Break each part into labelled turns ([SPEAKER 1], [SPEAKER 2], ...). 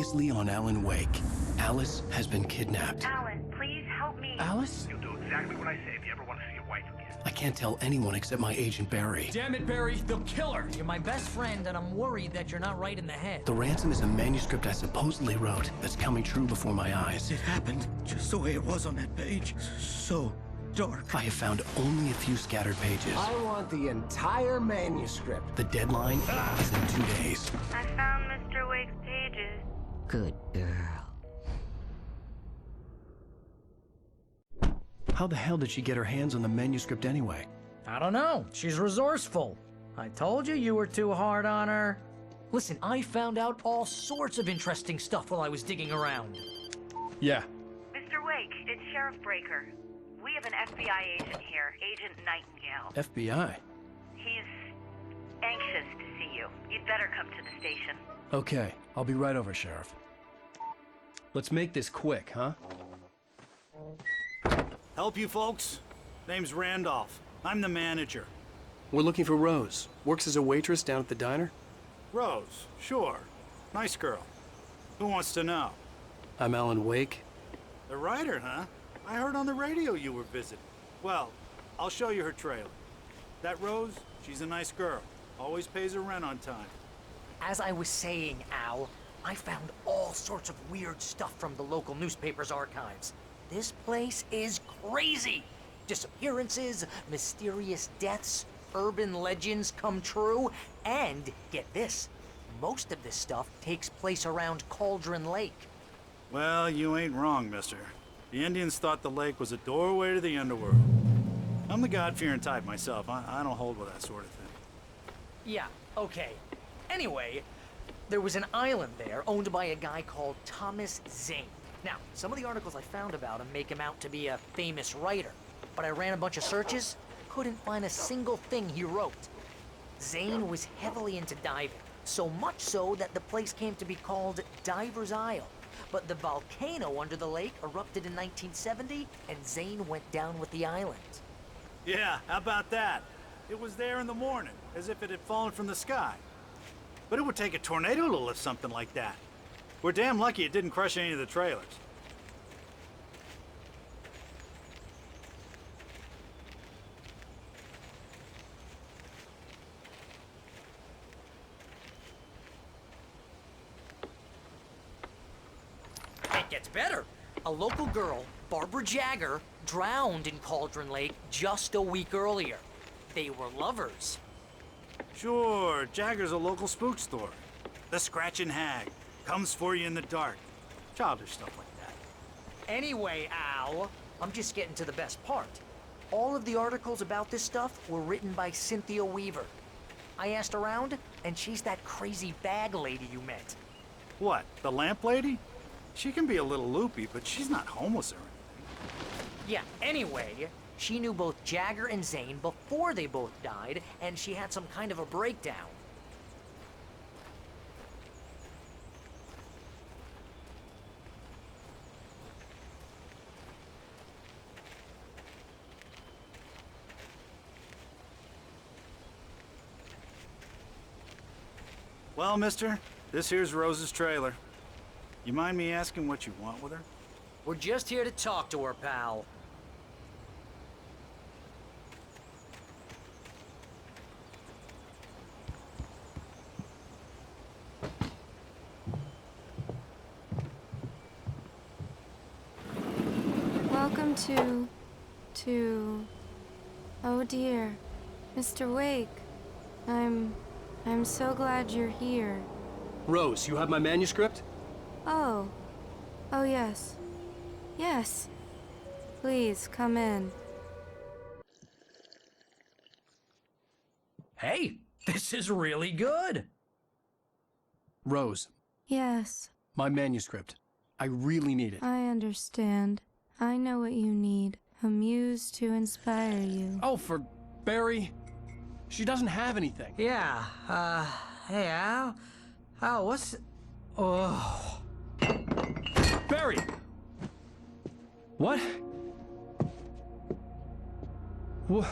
[SPEAKER 1] Previously on 앨런웨이크, Alice has been kidnapped.
[SPEAKER 2] Alan, please help me.
[SPEAKER 1] Alice?
[SPEAKER 3] You'll do exactly what I say if you ever want to see your wife again.
[SPEAKER 1] I can't tell anyone except my agent Barry.
[SPEAKER 4] Damn it, Barry, they'll kill her! You're my best friend, and I'm worried that you're not right in the head.
[SPEAKER 1] The ransom is a manuscript I supposedly wrote that's coming true before my eyes.
[SPEAKER 5] It happened just the way it was on that page. So dark.
[SPEAKER 1] I have found only a few scattered pages.
[SPEAKER 6] I want the entire manuscript.
[SPEAKER 1] The deadline is in 2 days.
[SPEAKER 2] I found Mr. Wake's pages.
[SPEAKER 7] Good girl.
[SPEAKER 1] How the hell did she get her hands on the manuscript anyway?
[SPEAKER 4] I don't know. She's resourceful. I told you were too hard on her. Listen, I found out all sorts of interesting stuff while I was digging around.
[SPEAKER 1] Yeah.
[SPEAKER 2] Mr. Wake, it's Sheriff Breaker. We have an FBI agent here, Agent Nightingale.
[SPEAKER 1] FBI?
[SPEAKER 2] He's anxious to see you. You'd better come to the station.
[SPEAKER 1] Okay, I'll be right over, Sheriff. Let's make this quick, huh?
[SPEAKER 5] Help you folks? Name's Randolph. I'm the manager.
[SPEAKER 1] We're looking for Rose. Works as a waitress down at the diner.
[SPEAKER 5] Rose, sure. Nice girl. Who wants to know?
[SPEAKER 1] I'm 앨런웨이크.
[SPEAKER 5] The writer, huh? I heard on the radio you were visiting. Well, I'll show you her trailer. That Rose, she's a nice girl. Always pays her rent on time.
[SPEAKER 4] As I was saying, Al, I found all sorts of weird stuff from the local newspaper's archives. This place is crazy! Disappearances, mysterious deaths, urban legends come true, and get this, most of this stuff takes place around Cauldron Lake.
[SPEAKER 5] Well, you ain't wrong, mister. The Indians thought the lake was a doorway to the underworld. I'm the God-fearing type myself. I don't hold with that sort of thing.
[SPEAKER 4] Yeah, okay. Anyway, there was an island there owned by a guy called Thomas Zane. Now, some of the articles I found about him make him out to be a famous writer, but I ran a bunch of searches, couldn't find a single thing he wrote. Zane was heavily into diving, so much so that the place came to be called Diver's Isle. But the volcano under the lake erupted in 1970, and Zane went down with the island.
[SPEAKER 5] Yeah, how about that? It was there in the morning, as if it had fallen from the sky. But it would take a tornado to lift something like that. We're damn lucky it didn't crush any of the trailers.
[SPEAKER 4] It gets better. A local girl, Barbara Jagger, drowned in Cauldron Lake just a week earlier. They were lovers.
[SPEAKER 5] Sure, Jagger's a local spook story. The Scratching Hag comes for you in the dark. Childish stuff like that.
[SPEAKER 4] Anyway, Al, I'm just getting to the best part. All of the articles about this stuff were written by Cynthia Weaver. I asked around, and she's that crazy bag lady you met.
[SPEAKER 5] What, the lamp lady? She can be a little loopy, but she's not homeless or anything.
[SPEAKER 4] Yeah, anyway, she knew both Jagger and Zane before they both died, and she had some kind of a breakdown.
[SPEAKER 5] Well, mister, this here's Rose's trailer. You mind me asking what you want with her?
[SPEAKER 4] We're just here to talk to her, pal.
[SPEAKER 8] Welcome to... Oh dear, Mr. Wake. I'm so glad you're here.
[SPEAKER 1] Rose, you have my manuscript?
[SPEAKER 8] Oh. Oh, yes. Yes. Please, come in.
[SPEAKER 4] Hey, this is really good.
[SPEAKER 1] Rose,
[SPEAKER 8] Yes,
[SPEAKER 1] my manuscript. I really need it.
[SPEAKER 8] I understand. I know what you need. A muse to inspire you.
[SPEAKER 1] Oh, for Barry? She doesn't have anything.
[SPEAKER 4] Yeah, hey, Al? Al, what's... Oh...
[SPEAKER 1] Barry! What? What?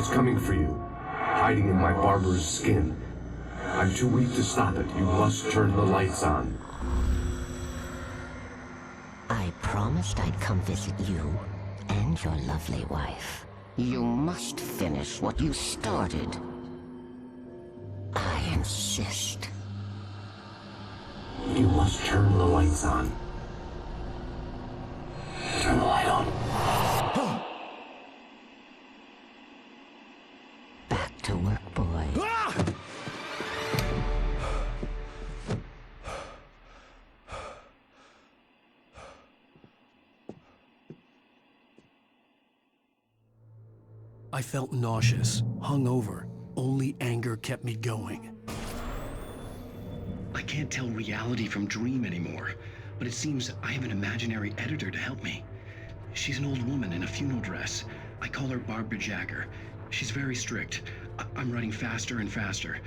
[SPEAKER 7] It's coming for you, hiding in my barber's skin. I'm too weak to stop it. You must turn the lights on.
[SPEAKER 9] I promised I'd come visit you and your lovely wife. You must finish what you started. I insist.
[SPEAKER 7] You must turn the lights on. Turn the light on.
[SPEAKER 9] Back to work, boy.
[SPEAKER 1] I felt nauseous, hungover. Only anger kept me going.
[SPEAKER 10] I can't tell reality from dream anymore, but it seems I have an imaginary editor to help me. She's an old woman in a funeral dress. I call her Barbara Jagger. She's very strict. I'm writing faster and faster.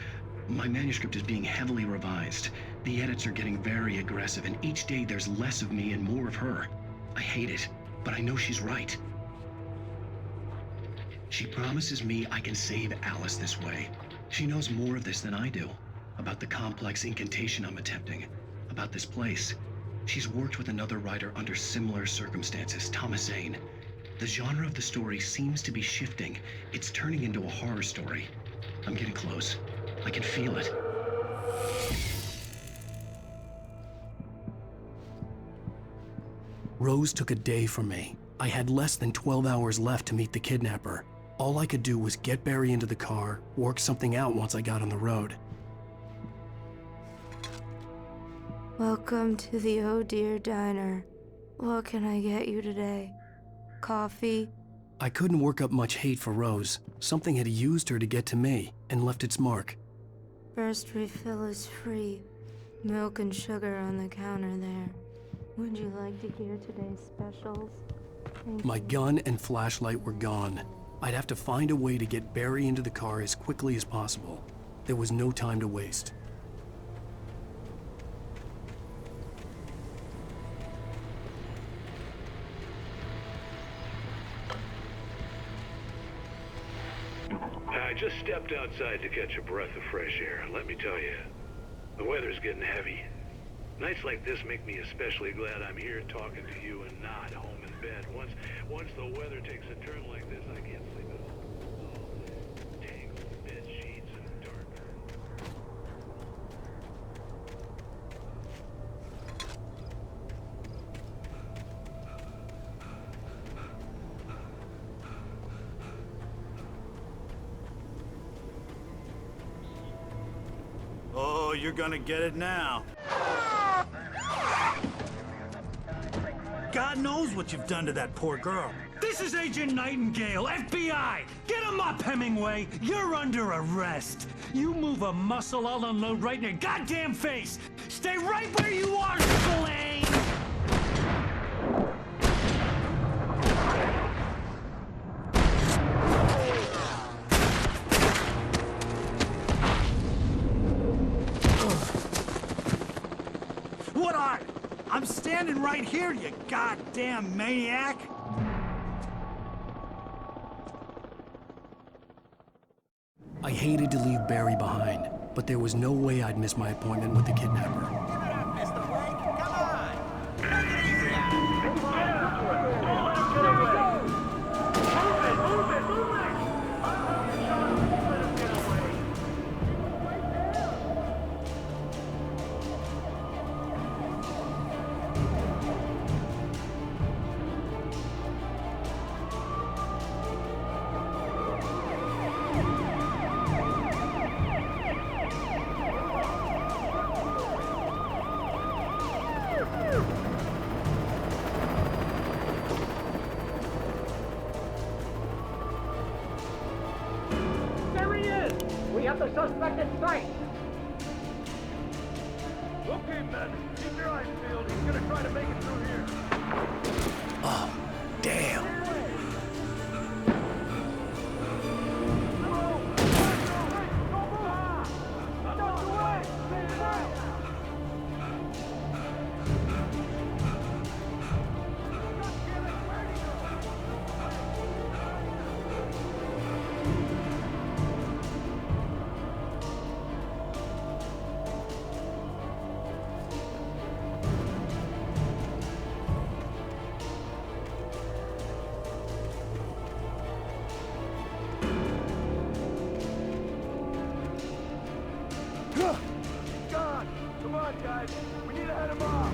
[SPEAKER 10] My manuscript is being heavily revised. The edits are getting very aggressive, and each day there's less of me and more of her. I hate it, but I know she's right. She promises me I can save Alice this way. She knows more of this than I do. About the complex incantation I'm attempting. About this place. She's worked with another writer under similar circumstances, Thomas Zane. The genre of the story seems to be shifting. It's turning into a horror story. I'm getting close. I can feel it.
[SPEAKER 1] Rose took a day from me. I had less than 12 hours left to meet the kidnapper. All I could do was get Barry into the car, work something out once I got on the road.
[SPEAKER 8] Welcome to the Oh Dear Diner. What can I get you today? Coffee?
[SPEAKER 1] I couldn't work up much hate for Rose. Something had used her to get to me and left its mark.
[SPEAKER 8] First refill is free. Milk and sugar on the counter there. Would you like to hear today's specials?
[SPEAKER 1] My gun and flashlight were gone. I'd have to find a way to get Barry into the car as quickly as possible. There was no time to waste.
[SPEAKER 11] I just stepped outside to catch a breath of fresh air, and let me tell you, the weather's getting heavy. Nights like this make me especially glad I'm here talking to you and not home in bed. Once the weather takes a turn like this, I can't sleep at all. Tangled bed sheets and dark.
[SPEAKER 5] Oh, you're gonna get it now. God knows what you've done to that poor girl.
[SPEAKER 12] This is Agent Nightingale, FBI! Get him up, Hemingway! You're under arrest! You move a muscle, I'll unload right in your goddamn face! Stay right where you are, Spillane!
[SPEAKER 5] What are? I'm standing right here, you goddamn maniac!
[SPEAKER 1] I hated to leave Barry behind, but there was no way I'd miss my appointment with the kidnapper.
[SPEAKER 3] got the suspect in sight! Okay, men. Keep your eyes peeled. He's gonna try to make it through here.
[SPEAKER 1] Oh, damn.
[SPEAKER 3] him up!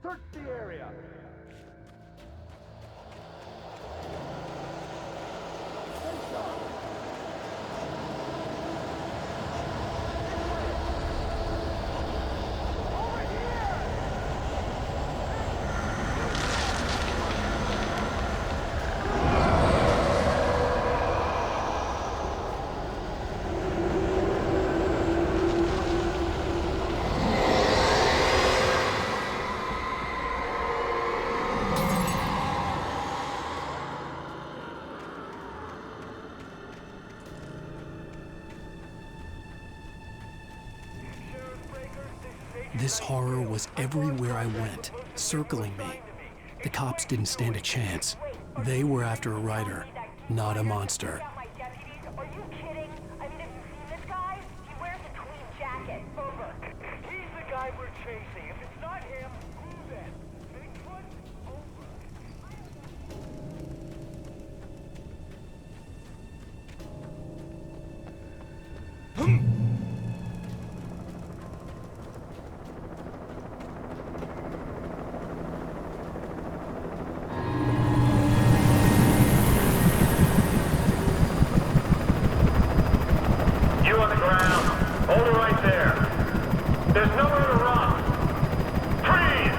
[SPEAKER 3] Search the area!
[SPEAKER 1] This horror was everywhere I went, circling me. The cops didn't stand a chance. They were after a writer, not a monster.
[SPEAKER 2] Are you kidding? I mean, have you seen this guy? He wears a tweed jacket. Over.
[SPEAKER 3] He's the guy we're chasing. If it's not him, who then? Bigfoot?
[SPEAKER 11] You on the ground. Hold it right there. There's nowhere to run. Freeze!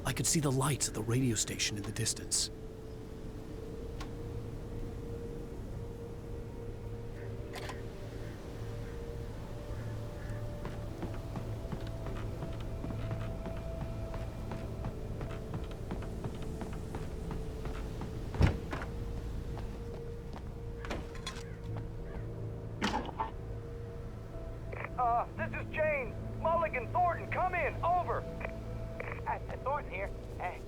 [SPEAKER 1] I could see the lights of the radio station in the distance.
[SPEAKER 3] This is James. Mulligan, Thornton, come in. Over.
[SPEAKER 13] Thornton here.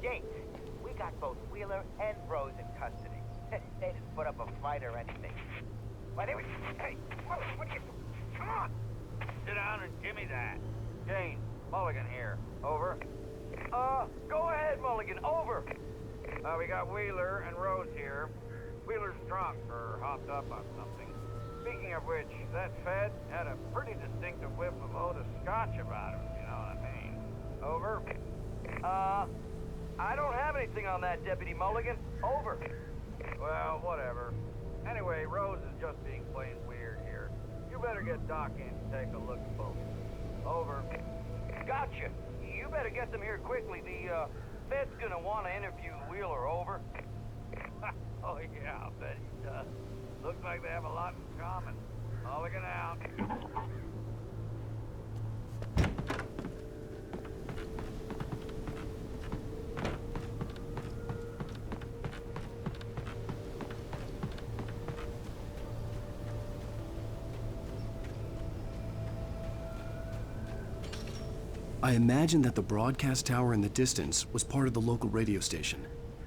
[SPEAKER 13] James, we got both Wheeler and Rose in custody. They didn't put up a fight or anything. Why, they were... Hey, what you... Come on! Sit down and give me that.
[SPEAKER 3] James, Mulligan here. Over. Go ahead, Mulligan. Over. We got Wheeler and Rose here. Wheeler's drunk or hopped up on something. Speaking of which, that Fed had a pretty distinctive whiff of Otis Scotch about him, you know what I mean. Over. I don't have anything on that, Deputy Mulligan. Over. Well, whatever. Anyway, Rose is just being plain weird here. You better get Doc in to take a look at both. Over. Gotcha. You better get them here quickly. The, Fed's gonna want to interview Wheeler. Over. Oh, yeah, I'll bet he does. Looks like they have a lot in common. Mulligan out.
[SPEAKER 1] I imagined that the broadcast tower in the distance was part of the local radio station.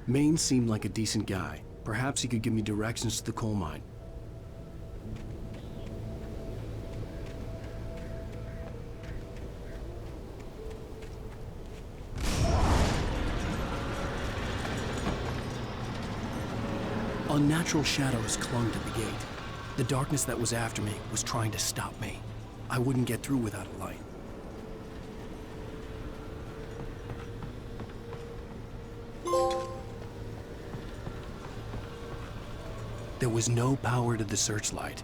[SPEAKER 1] Maine seemed like a decent guy. Perhaps he could give me directions to the coal mine. Unnatural shadows clung to the gate. The darkness that was after me was trying to stop me. I wouldn't get through without a light. There was no power to the searchlight.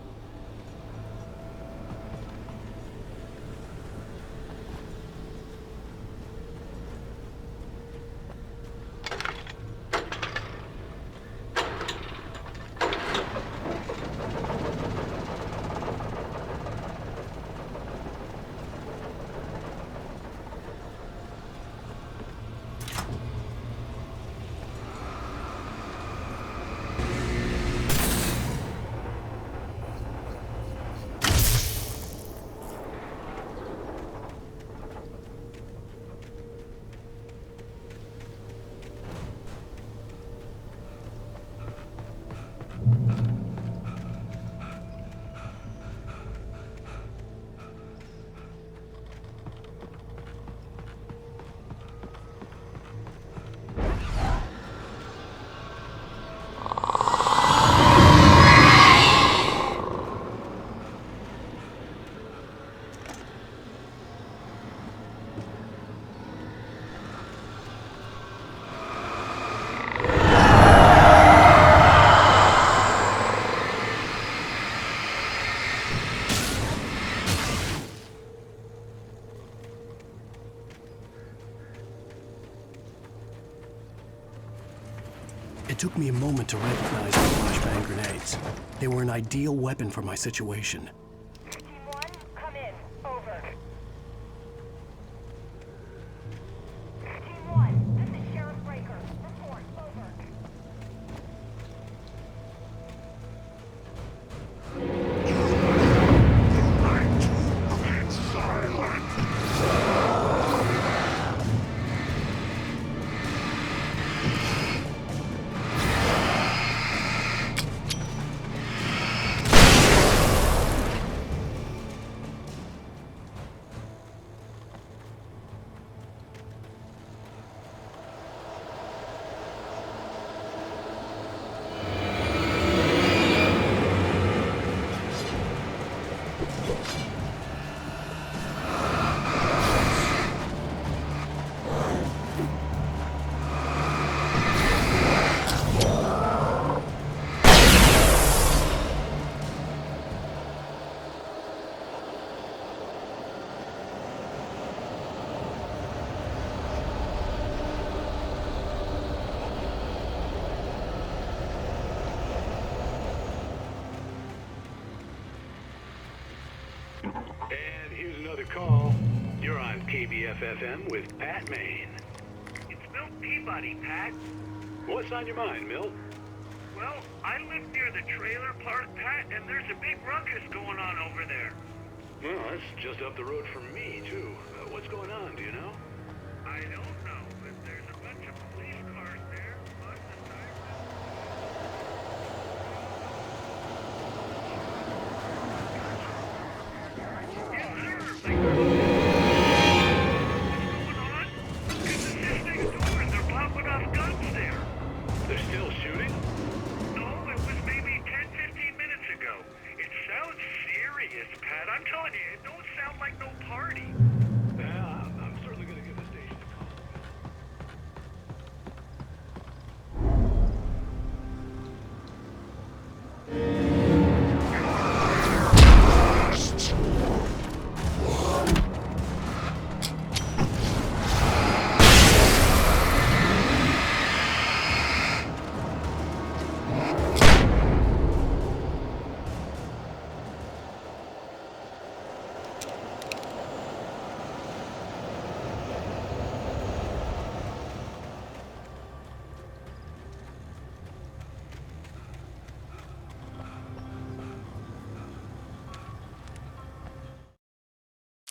[SPEAKER 1] It took me a moment to recognize the flashbang grenades. They were an ideal weapon for my situation.
[SPEAKER 2] Team 1, come in. Over. Team 1, this is Sheriff Breaker. Report. Over.
[SPEAKER 11] And here's another call. You're on KBFFM with Pat Maine.
[SPEAKER 14] It's Milt Peabody, Pat.
[SPEAKER 11] What's on your mind, Milt?
[SPEAKER 14] Well, I live near the trailer park, Pat, and there's a big ruckus going on over there.
[SPEAKER 11] Well, that's just up the road from me, too. What's going on, do you know?
[SPEAKER 14] I don't know, but there's a bunch of police cars there.
[SPEAKER 11] They're still shooting?
[SPEAKER 14] No, it was maybe 10, 15 minutes ago. It sounds serious, Pat. I'm telling you, it don't sound like no party.
[SPEAKER 11] Yeah, I'm certainly going to give the station a call.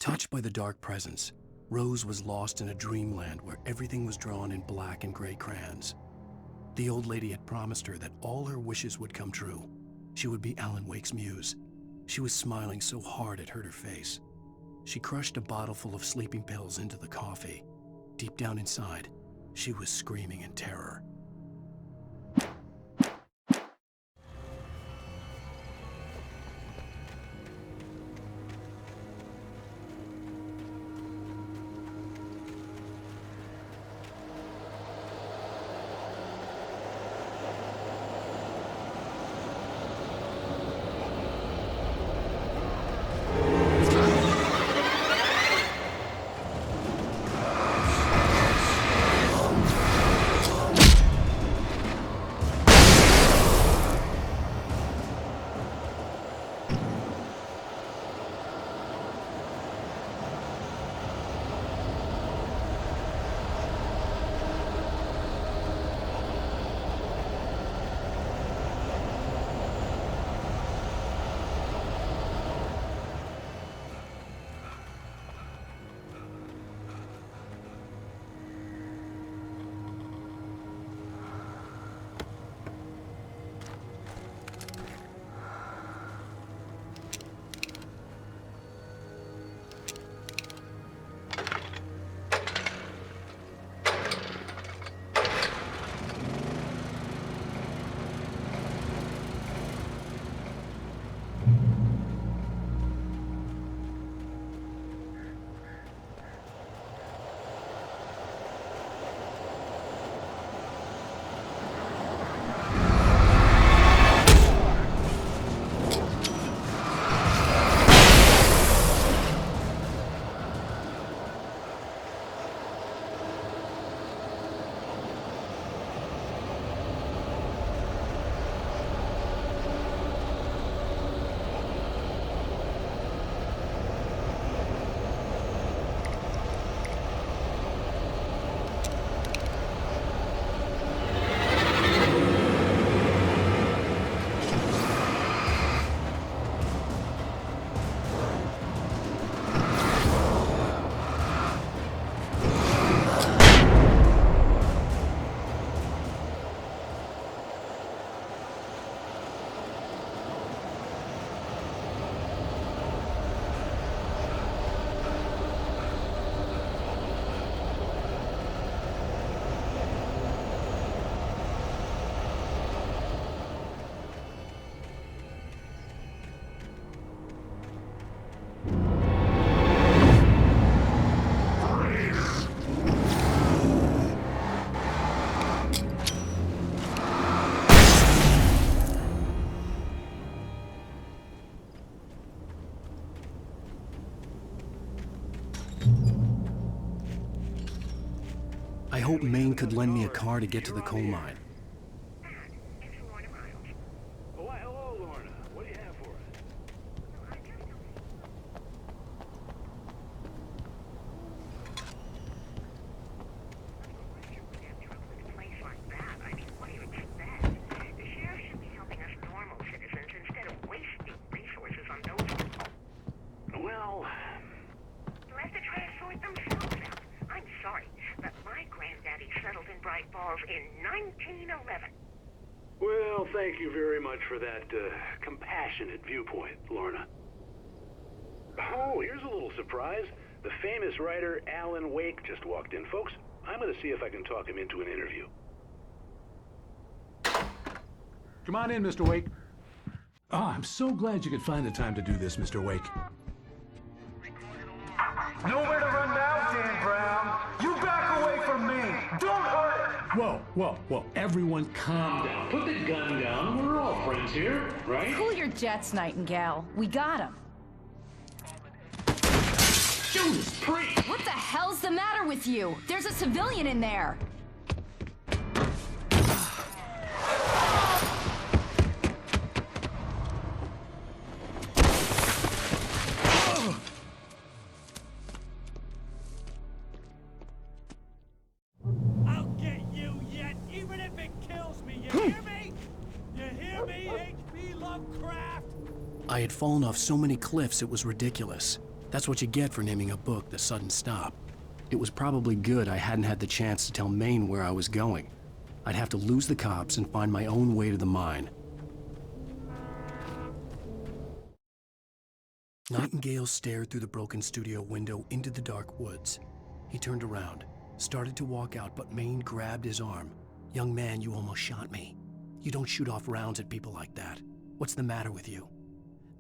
[SPEAKER 1] Touched by the dark presence, Rose was lost in a dreamland where everything was drawn in black and gray crayons. The old lady had promised her that all her wishes would come true. She would be 앨런웨이크's muse. She was smiling so hard it hurt her face. She crushed a bottle full of sleeping pills into the coffee. Deep down inside, she was screaming in terror. I hoped Maine could lend me a car to get to the coal mine.
[SPEAKER 11] Oh, why, hello, Lorna. What do you have for us? Well,
[SPEAKER 14] You'll have to try to sort themselves out. I'm sorry, but my granddaddy settled in Bright Falls in 1911.
[SPEAKER 11] well, thank you very much for that compassionate viewpoint, Lorna. Oh, here's a little surprise. The famous writer 앨런웨이크 just walked in. Folks, I'm going to see if I can talk him into an interview.
[SPEAKER 15] Come on in, Mr. Wake. Oh, I'm so glad you could find the time to do this, Mr. Wake.
[SPEAKER 12] Nowhere to run now, Dan Brown. You back away from me. Don't hurt.
[SPEAKER 15] Whoa, whoa, whoa. Everyone calm down.
[SPEAKER 16] Put the gun down. We're all friends here, right?
[SPEAKER 17] Cool your jets, Nightingale. We got him.
[SPEAKER 16] Judas Priest!
[SPEAKER 17] What the hell's the matter with you? There's a civilian in there.
[SPEAKER 12] I'll get you yet, even if it kills me. You hear me? You hear me, H.P. Lovecraft?
[SPEAKER 1] I had fallen off so many cliffs it was ridiculous. That's what you get for naming a book The Sudden Stop. It was probably good I hadn't had the chance to tell Maine where I was going. I'd have to lose the cops and find my own way to the mine. Nightingale stared through the broken studio window into the dark woods. He turned around, started to walk out, but Maine grabbed his arm. "Young man, you almost shot me. You don't shoot off rounds at people like that. What's the matter with you?"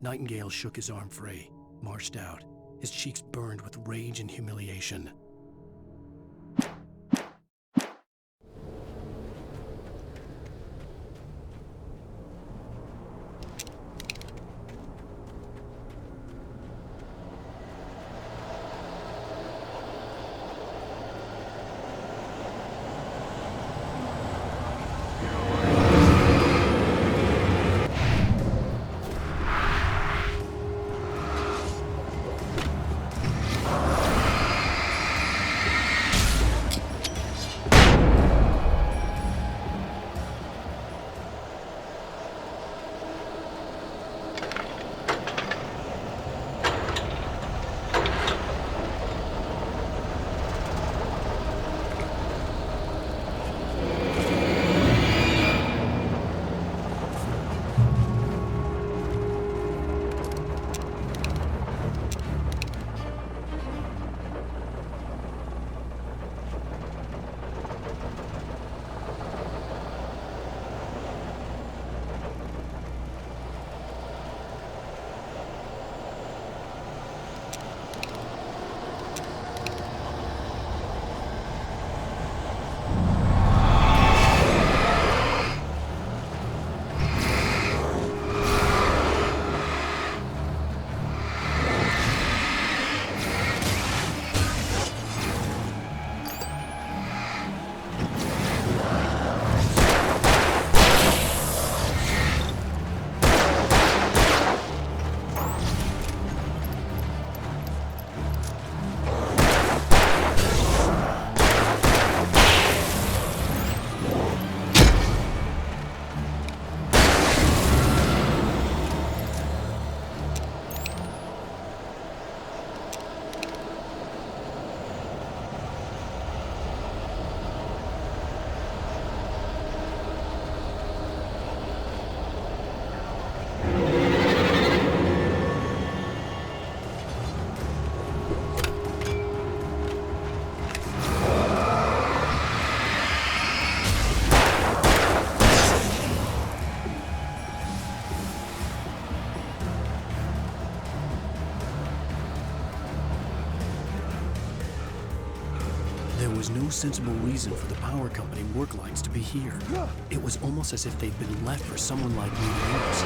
[SPEAKER 1] Nightingale shook his arm free, marched out. His cheeks burned with rage and humiliation. There was no sensible reason for the power company work lights to be here. It was almost as if they'd been left for someone like me to use.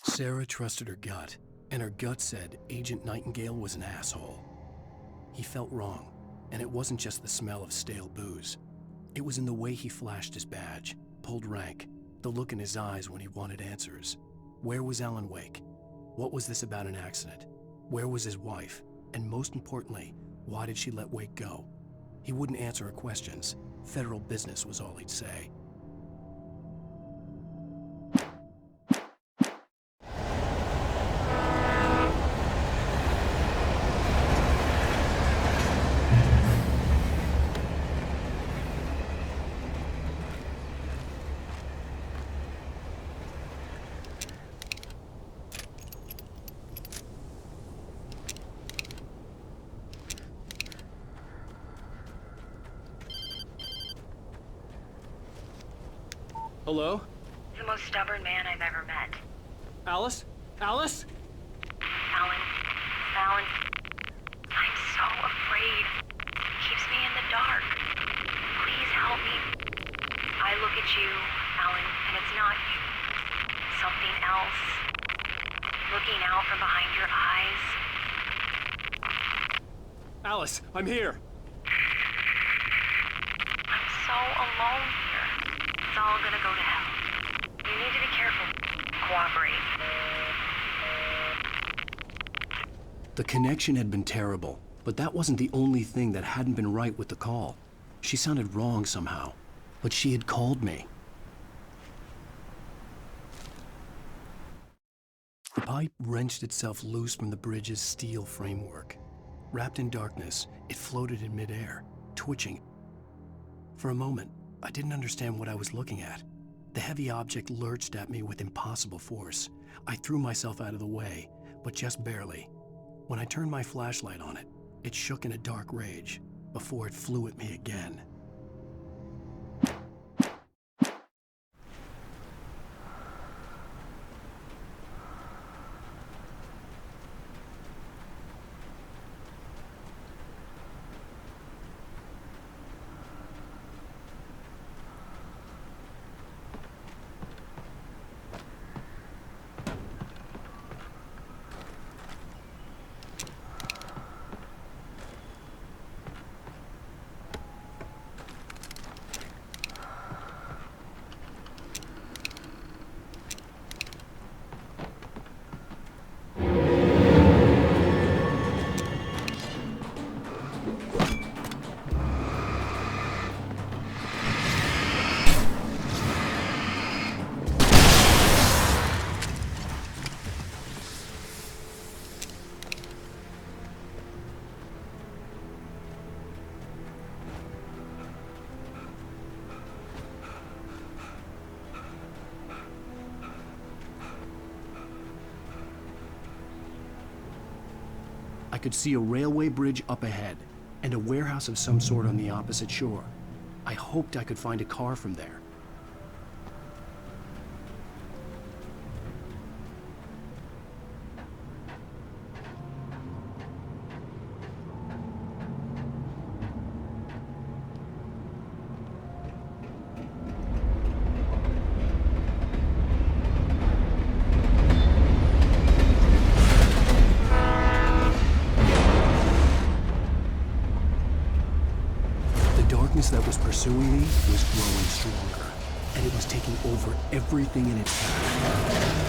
[SPEAKER 1] Sarah trusted her gut, and her gut said Agent Nightingale was an asshole. He felt wrong, and it wasn't just the smell of stale booze. It was in the way he flashed his badge, pulled rank, the look in his eyes when he wanted answers. Where was Ellernwake? What was this about an accident? Where was his wife? And most importantly, why did she let Wake go? He wouldn't answer her questions. Federal business was all he'd say.
[SPEAKER 18] Hello?
[SPEAKER 2] The most stubborn man I've ever met.
[SPEAKER 18] Alice? Alice?
[SPEAKER 2] Alan, I'm so afraid. He keeps me in the dark. Please help me. I look at you, Alan, and it's not you. Something else. Looking out from behind your eyes.
[SPEAKER 18] Alice, I'm here.
[SPEAKER 2] I'm so alone here. It's all gonna go to hell. You need to be careful. Cooperate.
[SPEAKER 1] The connection had been terrible, but that wasn't the only thing that hadn't been right with the call. She sounded wrong somehow, but she had called me. The pipe wrenched itself loose from the bridge's steel framework. Wrapped in darkness, it floated in midair, twitching. For a moment, I didn't understand what I was looking at. The heavy object lurched at me with impossible force. I threw myself out of the way, but just barely. When I turned my flashlight on it, it shook in a dark rage before it flew at me again. I could see a railway bridge up ahead, and a warehouse of some sort on the opposite shore. I hoped I could find a car from there. That was pursuing me was growing stronger, and it was taking over everything in its path.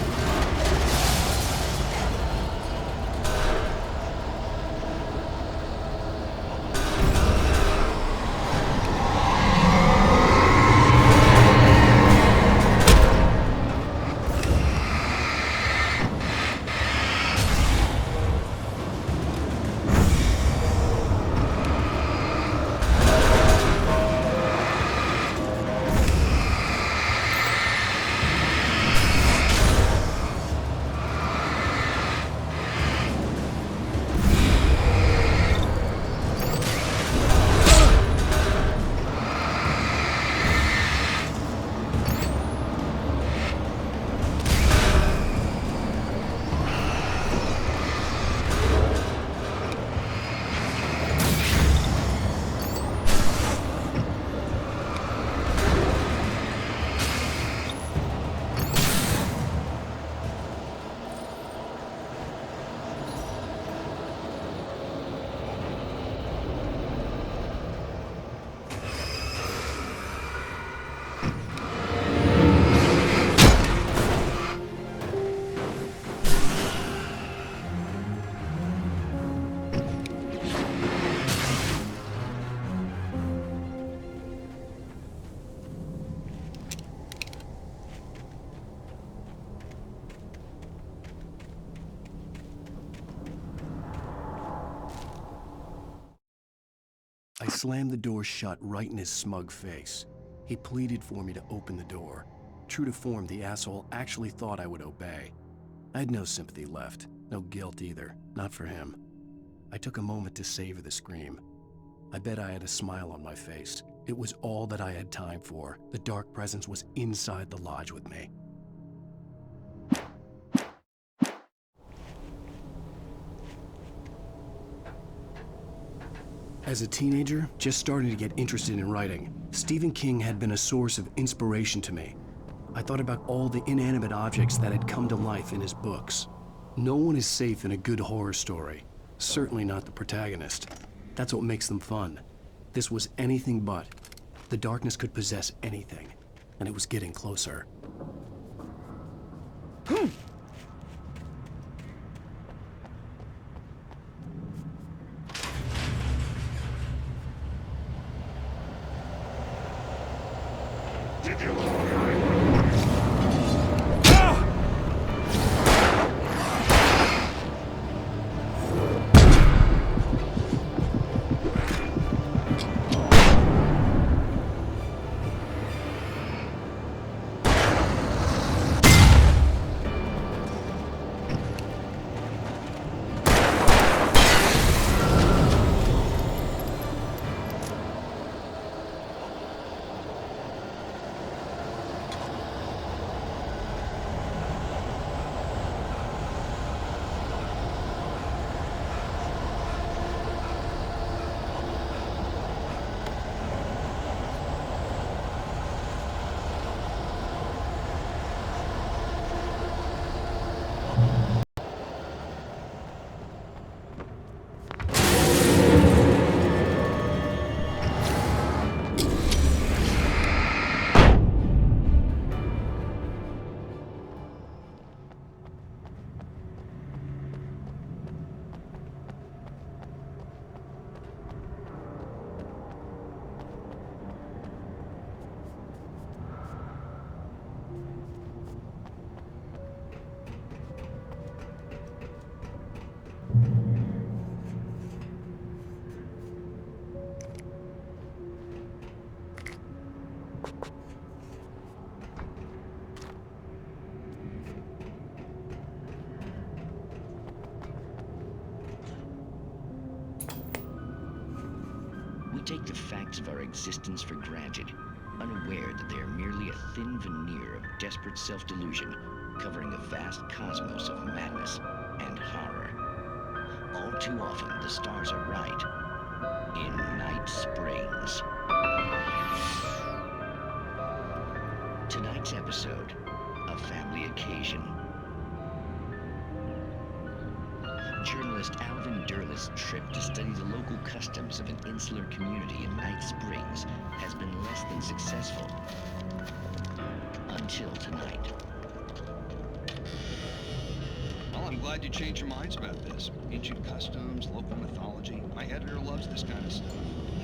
[SPEAKER 1] I slammed the door shut right in his smug face. He pleaded for me to open the door. True to form, the asshole actually thought I would obey. I had no sympathy left, no guilt either, not for him. I took a moment to savor the scream. I bet I had a smile on my face. It was all that I had time for. The dark presence was inside the lodge with me. As a teenager, just starting to get interested in writing, Stephen King had been a source of inspiration to me. I thought about all the inanimate objects that had come to life in his books. No one is safe in a good horror story. Certainly not the protagonist. That's what makes them fun. This was anything but. The darkness could possess anything, and it was getting closer.
[SPEAKER 19] We take the facts of our existence for granted, unaware that they are merely a thin veneer of desperate self-delusion, covering a vast cosmos of madness and horror. All too often, the stars are right. In Night Springs. Tonight's episode, a family occasion. Journalist Alvin Derleth's trip to study the local customs of an insular community in Night Springs has been less than successful. Until tonight.
[SPEAKER 20] Well, I'm glad you changed your minds about this. Ancient customs, local mythology. My editor loves this kind of stuff.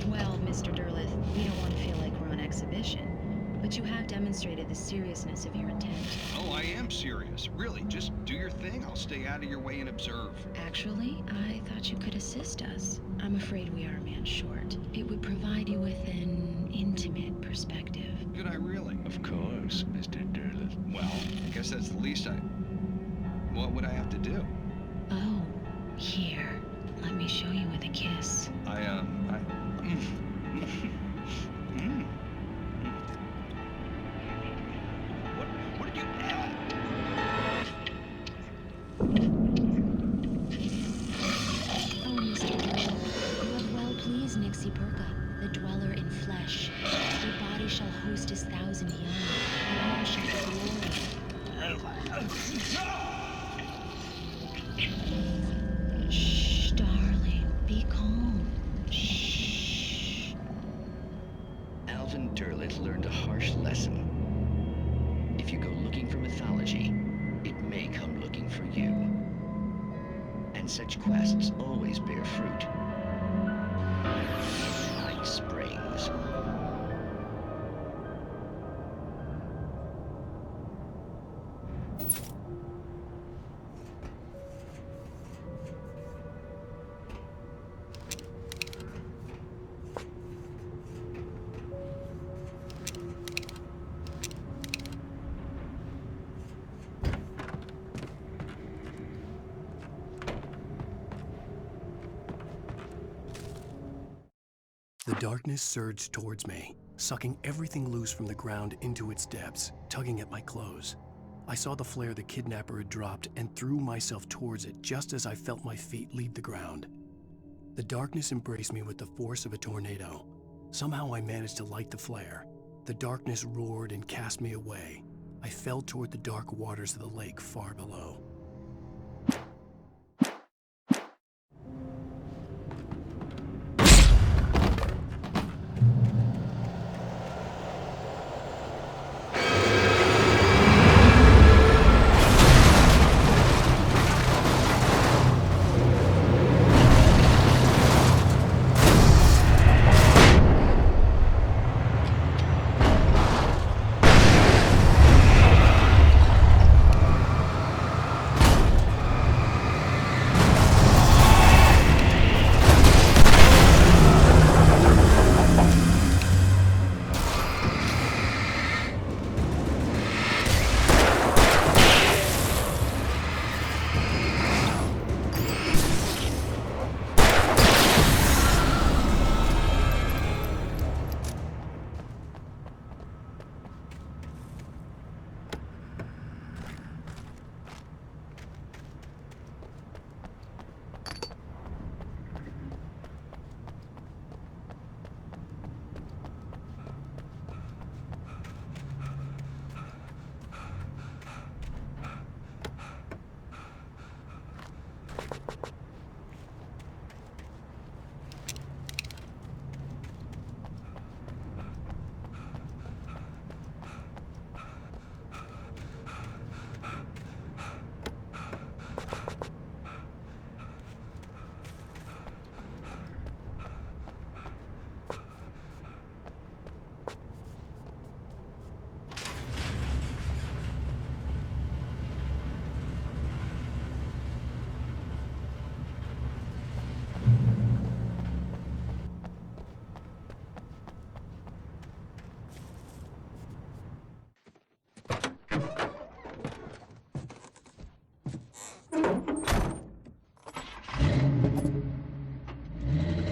[SPEAKER 21] Well, Mr. Derleth, we don't want to feel like we're on exhibition. But you have demonstrated the seriousness of your intent.
[SPEAKER 20] Oh, I am serious. Really, just do your thing. I'll stay out of your way and observe.
[SPEAKER 21] Actually, I thought you could assist us. I'm afraid we are a man short. It would provide you with an intimate perspective.
[SPEAKER 20] Could I really?
[SPEAKER 19] Of course, Mr. Derleth.
[SPEAKER 20] Well, I guess that's the least I... What would I have to do?
[SPEAKER 21] Oh, here. Let me show you with a kiss.
[SPEAKER 20] What did you...
[SPEAKER 21] Oh, Mr. Derleth, you have well pleased Nixie Perka, the dweller in flesh. Your body shall host his 1,000 young, and all shall glory. Shh, darling, be calm. Shh.
[SPEAKER 19] Alvin Derleth learned a harsh lesson. If you go looking for mythology, it may come looking for you. And such quests always bear fruit. Night Springs.
[SPEAKER 1] The darkness surged towards me, sucking everything loose from the ground into its depths, tugging at my clothes. I saw the flare the kidnapper had dropped and threw myself towards it just as I felt my feet leave the ground. The darkness embraced me with the force of a tornado. Somehow I managed to light the flare. The darkness roared and cast me away. I fell toward the dark waters of the lake far below.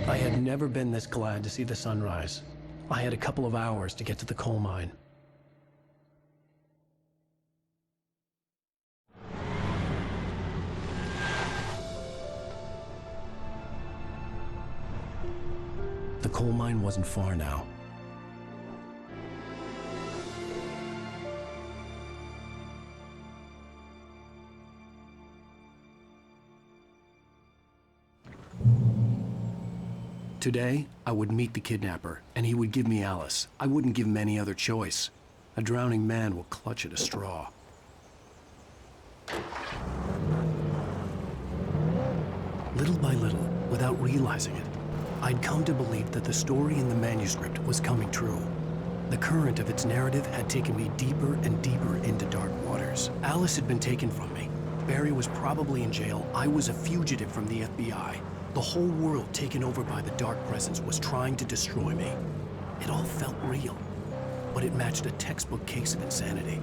[SPEAKER 1] I had never been this glad to see the sunrise. I had a couple of hours to get to the coal mine. The coal mine wasn't far now. Today, I would meet the kidnapper, and he would give me Alice. I wouldn't give him any other choice. A drowning man will clutch at a straw. Little by little, without realizing it, I'd come to believe that the story in the manuscript was coming true. The current of its narrative had taken me deeper and deeper into dark waters. Alice had been taken from me. Barry was probably in jail. I was a fugitive from the FBI. The whole world taken over by the dark presence was trying to destroy me. It all felt real, but it matched a textbook case of insanity.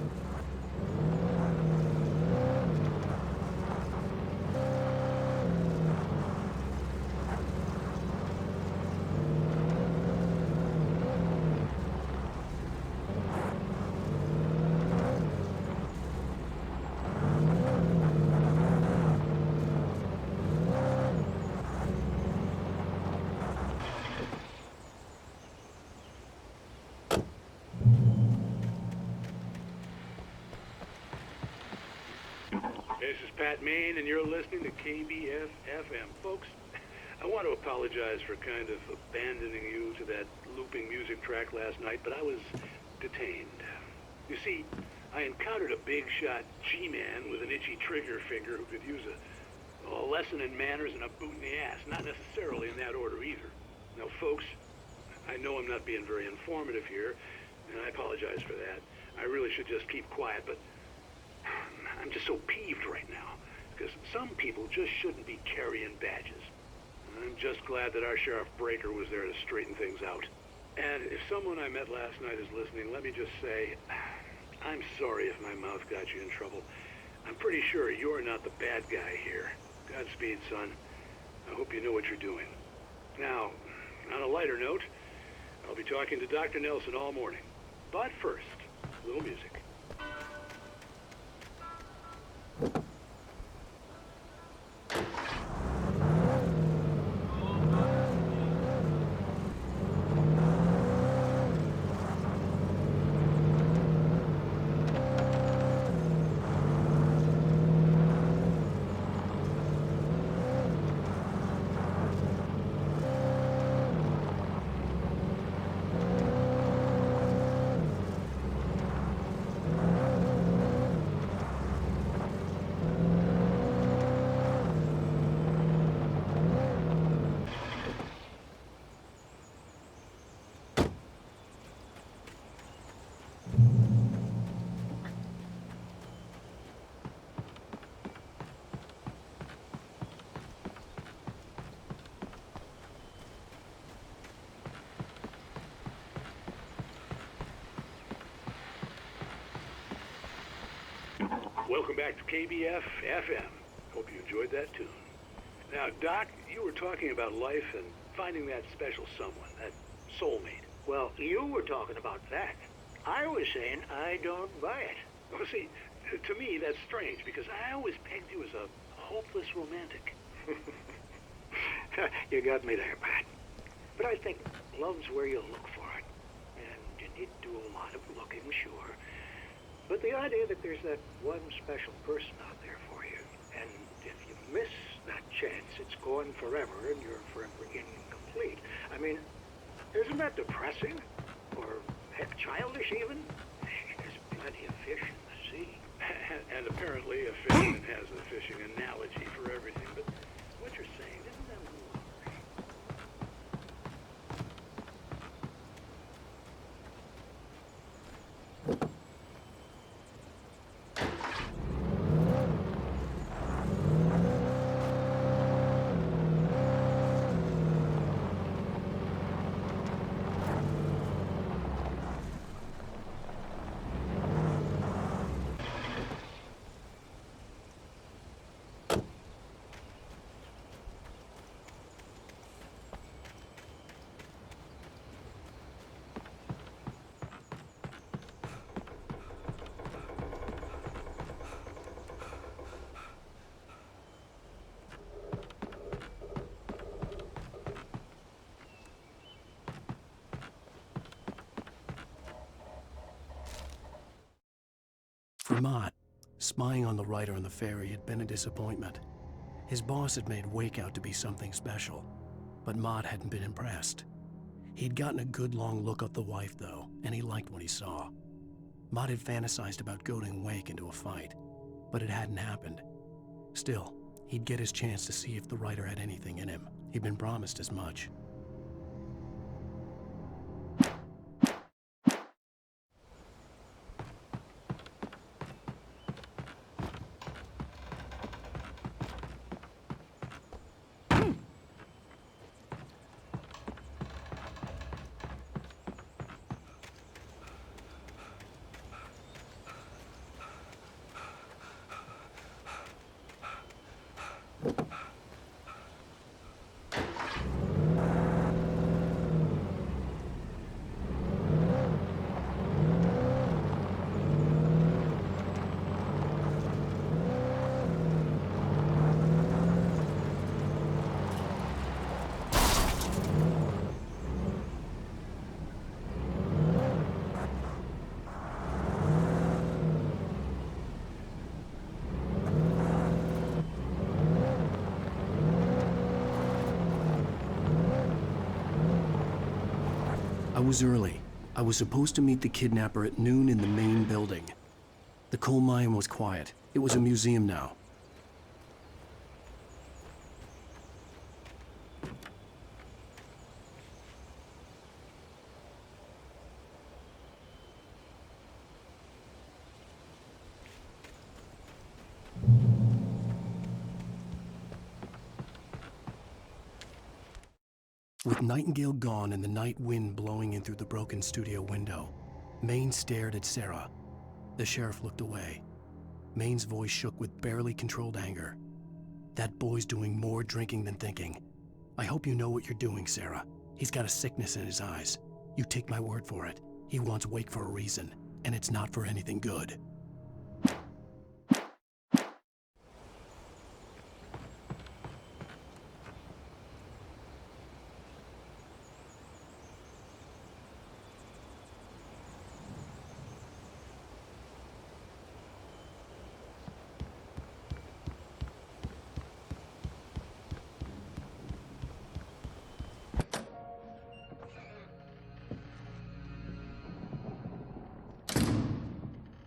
[SPEAKER 11] This is Pat Main, and you're listening to KBF-FM. Folks, I want to apologize for kind of abandoning you to that looping music track last night, but I was detained. You see, I encountered a big-shot G-man with an itchy trigger finger who could use a lesson in manners and a boot in the ass. Not necessarily in that order either. Now, folks, I know I'm not being very informative here, and I apologize for that. I really should just keep quiet, but I'm just so peeved right now, because some people just shouldn't be carrying badges. I'm just glad that our Sheriff Breaker was there to straighten things out. And if someone I met last night is listening, let me just say, I'm sorry if my mouth got you in trouble. I'm pretty sure you're not the bad guy here. Godspeed, son. I hope you know what you're doing. Now, on a lighter note, I'll be talking to Dr. Nelson all morning. But first, a little music. Welcome back to KBF FM. Hope you enjoyed that tune. Now, Doc, you were talking about life and finding that special someone, that soulmate.
[SPEAKER 6] Well, you were talking about that. I was saying I don't buy it.
[SPEAKER 11] Well, see, to me, that's strange, because I always pegged you as a hopeless romantic.
[SPEAKER 6] You got me there, Pat. But I think love's where you look for it. And you need to do a lot of looking, sure. But the idea that there's that one special person out there for you, and if you miss that chance, it's gone forever, and you're forever incomplete. I mean, isn't that depressing? Or heck, childish even? There's plenty of fish in the sea.
[SPEAKER 11] And apparently a fisherman has a fishing analogy for everything, but what you're saying, isn't that a little harsh?
[SPEAKER 1] For Mott, spying on the writer on the ferry had been a disappointment. His boss had made Wake out to be something special, but Mott hadn't been impressed. He'd gotten a good long look at the wife, though, and he liked what he saw. Mott had fantasized about goading Wake into a fight, but it hadn't happened. Still, he'd get his chance to see if the writer had anything in him. He'd been promised as much. I was early. I was supposed to meet the kidnapper at noon in the main building. The coal mine was quiet. It was a museum now. With Nightingale gone and the night wind blowing in through the broken studio window, Maine stared at Sarah. The sheriff looked away. Maine's voice shook with barely controlled anger. That boy's doing more drinking than thinking. I hope you know what you're doing, Sarah. He's got a sickness in his eyes. You take my word for it. He wants Wake for a reason, and it's not for anything good.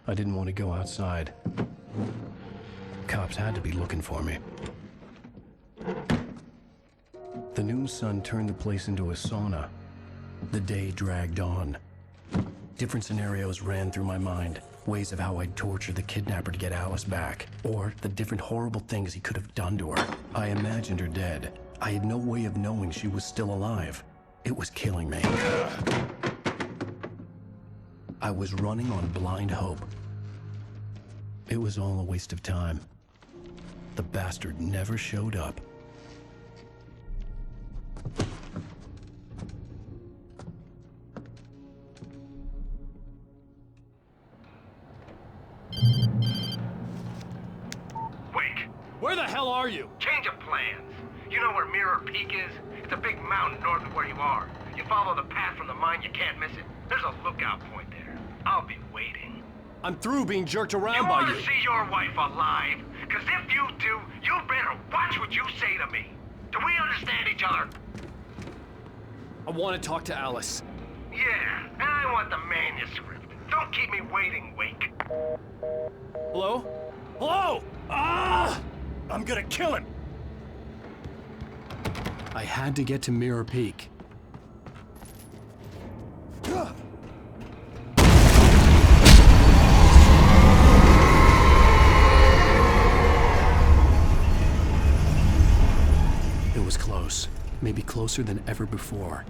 [SPEAKER 1] I didn't want to go outside. Cops had to be looking for me. The noon sun turned the place into a sauna. The day dragged on. Different scenarios ran through my mind. Ways of how I'd torture the kidnapper to get Alice back. Or the different horrible things he could have done to her. I imagined her dead. I had no way of knowing she was still alive. It was killing me. I was running on blind hope. It was all a waste of time. The bastard never showed up.
[SPEAKER 18] Wake! Where the hell are you?
[SPEAKER 13] Change of plans. You know where Mirror Peak is? It's a big mountain north of where you are. You follow the path from the mine, you can't miss it. There's a lookout point there. I'll be waiting.
[SPEAKER 18] I'm through being jerked around by you.
[SPEAKER 13] You want to see your wife alive? Because if you do, you better watch what you say to me. Do we understand each other?
[SPEAKER 18] I want to talk to Alice.
[SPEAKER 13] Yeah, and I want the manuscript. Don't keep me waiting, Wake.
[SPEAKER 18] Hello? Hello! Ah! I'm gonna kill him!
[SPEAKER 1] I had to get to Mirror Peak. It was close. Maybe closer than ever before.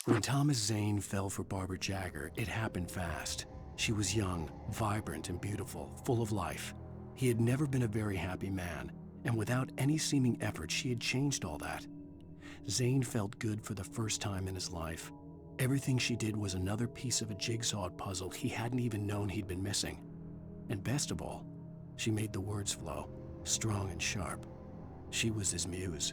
[SPEAKER 1] When Thomas Zane fell for Barbara Jagger, it happened fast. She was young, vibrant, and beautiful, full of life. He had never been a very happy man, and without any seeming effort, she had changed all that. Zane felt good for the first time in his life. Everything she did was another piece of a jigsaw puzzle he hadn't even known he'd been missing. And best of all, she made the words flow, strong and sharp. She was his muse.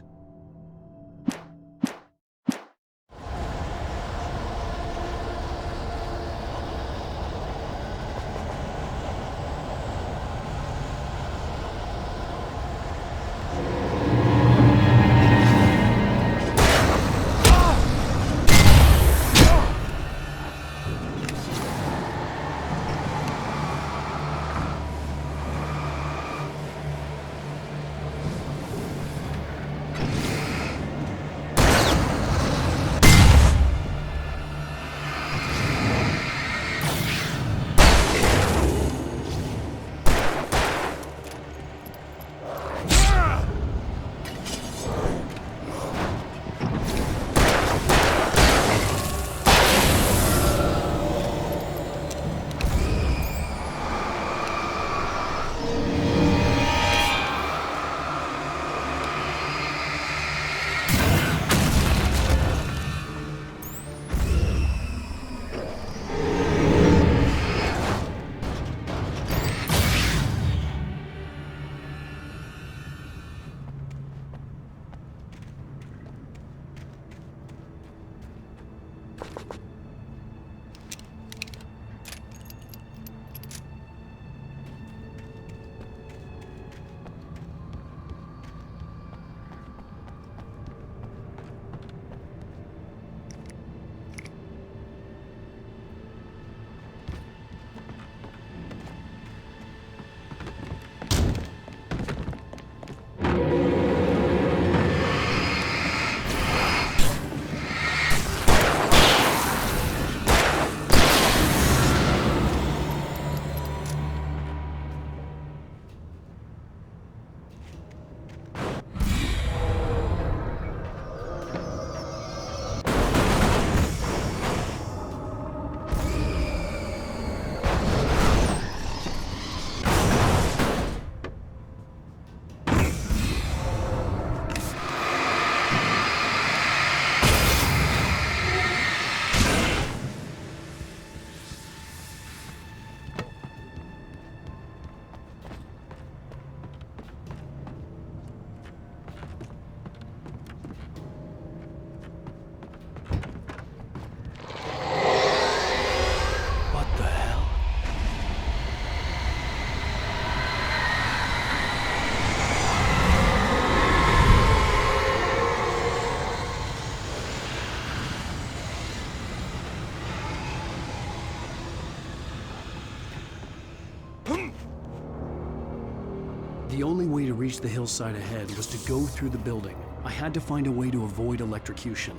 [SPEAKER 1] way to reach the hillside ahead was to go through the building. I had to find a way to avoid electrocution.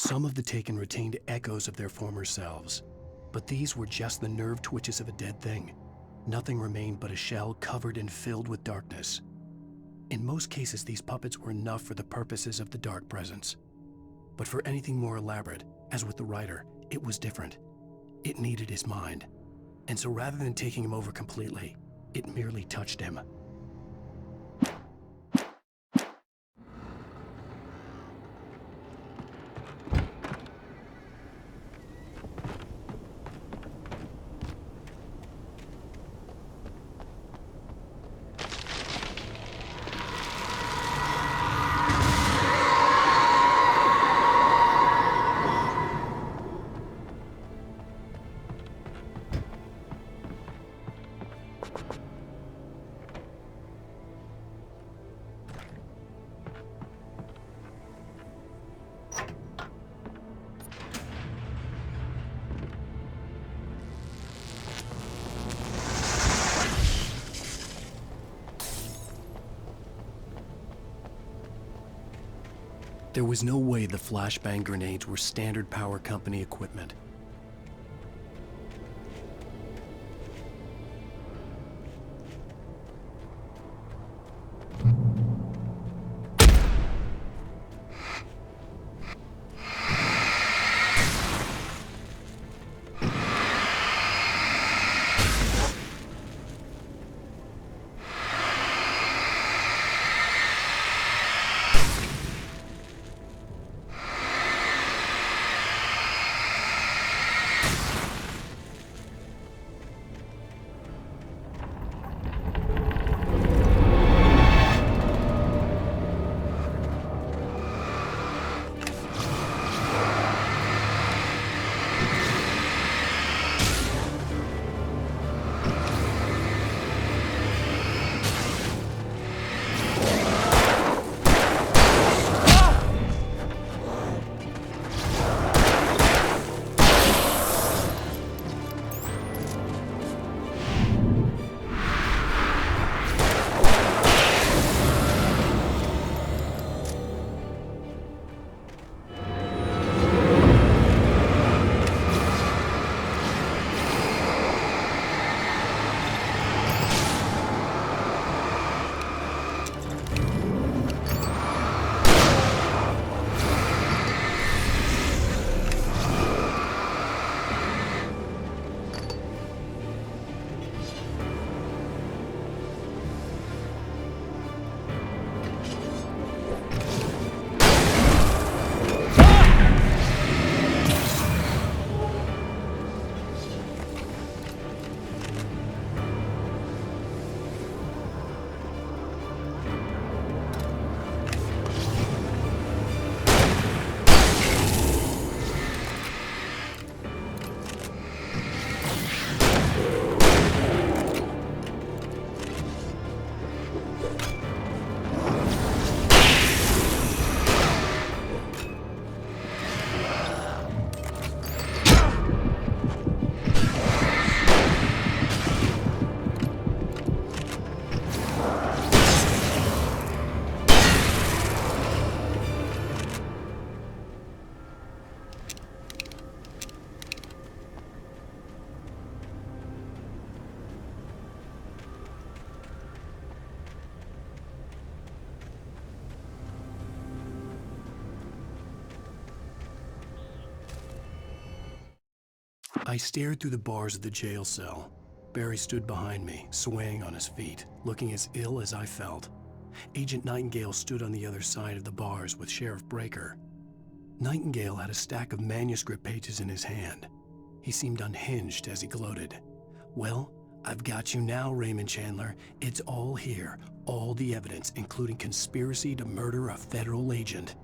[SPEAKER 1] Some of the taken retained echoes of their former selves, but these were just the nerve twitches of a dead thing. Nothing remained but a shell covered and filled with darkness. In most cases, these puppets were enough for the purposes of the dark presence. But for anything more elaborate, as with the writer, it was different. It needed his mind. And so rather than taking him over completely, it merely touched him. There was no way the flashbang grenades were standard power company equipment. I stared through the bars of the jail cell. Barry stood behind me, swaying on his feet, looking as ill as I felt. Agent Nightingale stood on the other side of the bars with Sheriff Breaker. Nightingale had a stack of manuscript pages in his hand. He seemed unhinged as he gloated. "Well, I've got you now, Raymond Chandler. It's all here, all the evidence, including conspiracy to murder a federal agent."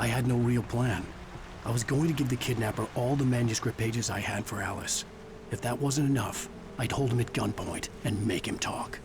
[SPEAKER 1] I had no real plan. I was going to give the kidnapper all the manuscript pages I had for Alice. If that wasn't enough, I'd hold him at gunpoint and make him talk.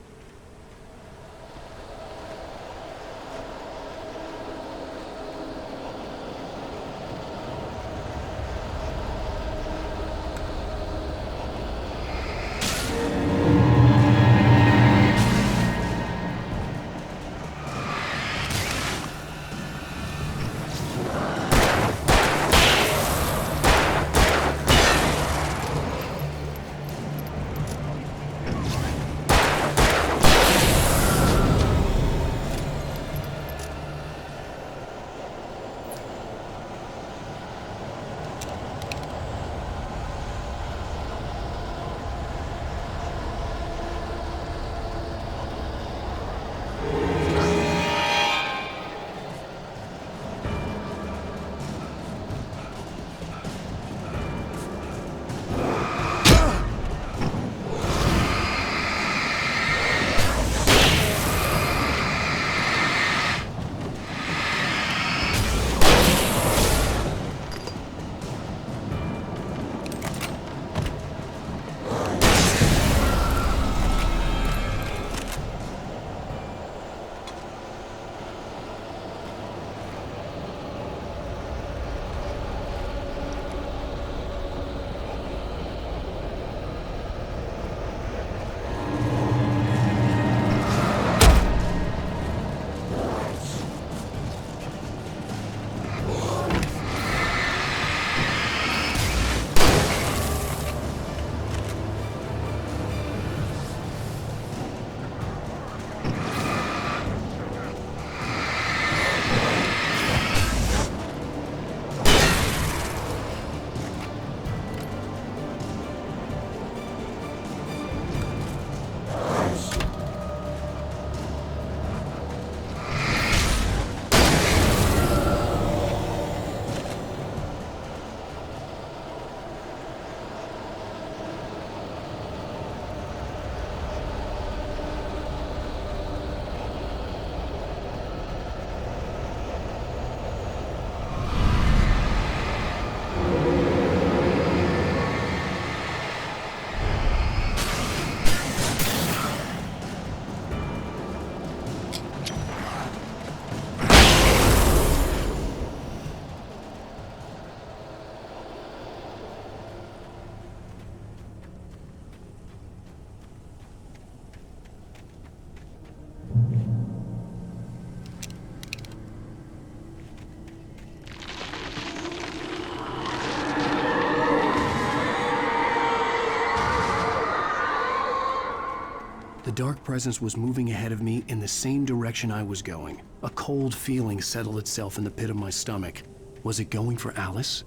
[SPEAKER 1] The dark presence was moving ahead of me in the same direction I was going. A cold feeling settled itself in the pit of my stomach. Was it going for Alice?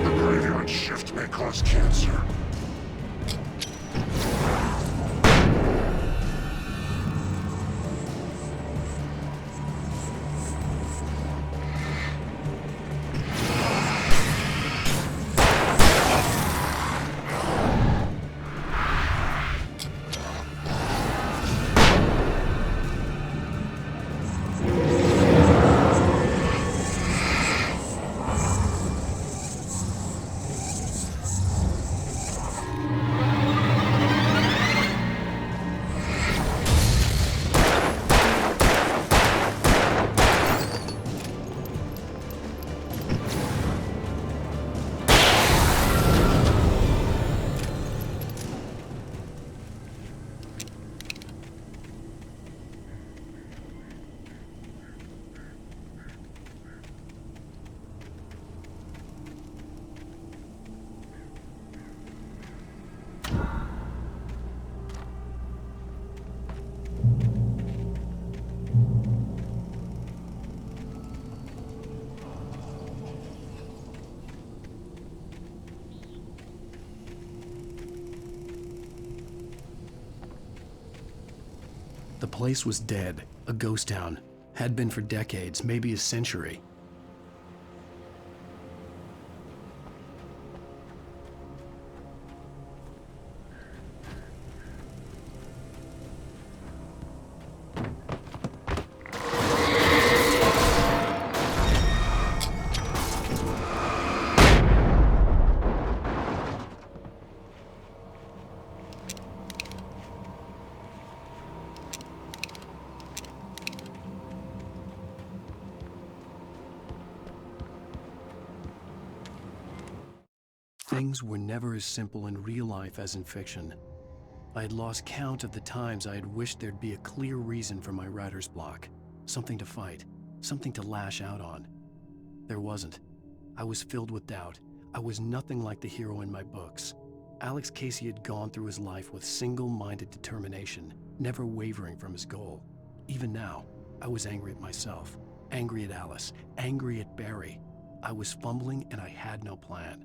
[SPEAKER 7] The graveyard shift may cause cancer.
[SPEAKER 1] The place was dead, a ghost town. Had been for decades, maybe a century. Things were never as simple in real life as in fiction. I had lost count of the times I had wished there'd be a clear reason for my writer's block, something to fight, something to lash out on. There wasn't. I was filled with doubt. I was nothing like the hero in my books. Alex Casey had gone through his life with single-minded determination, never wavering from his goal. Even now, I was angry at myself, angry at Alice, angry at Barry. I was fumbling and I had no plan.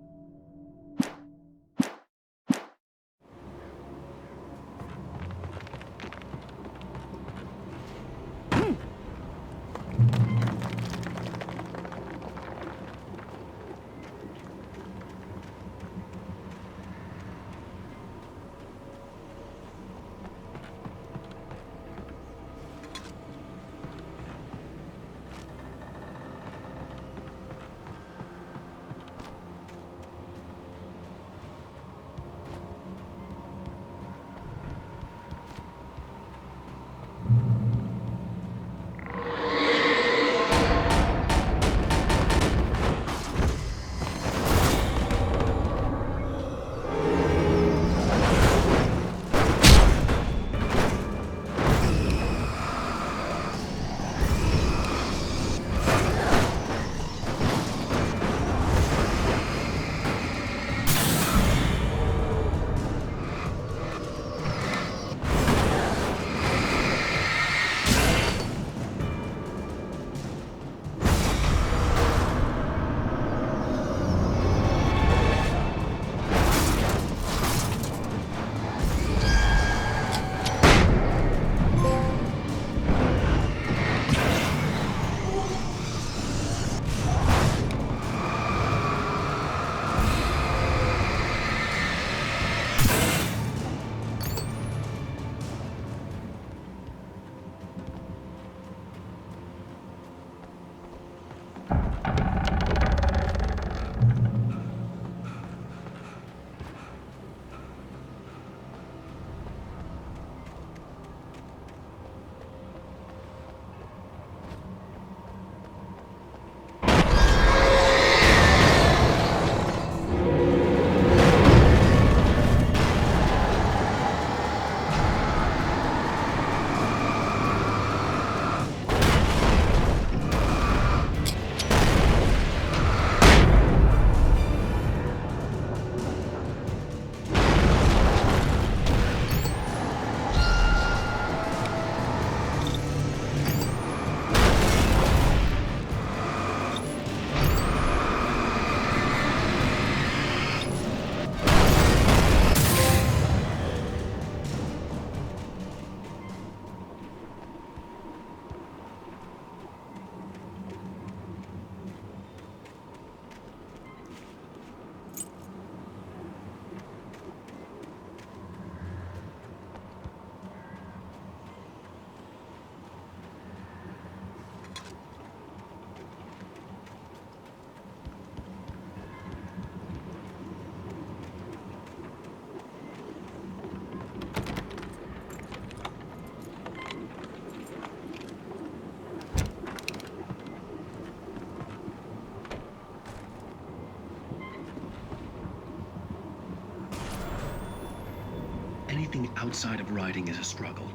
[SPEAKER 10] Anything outside of writing is a struggle.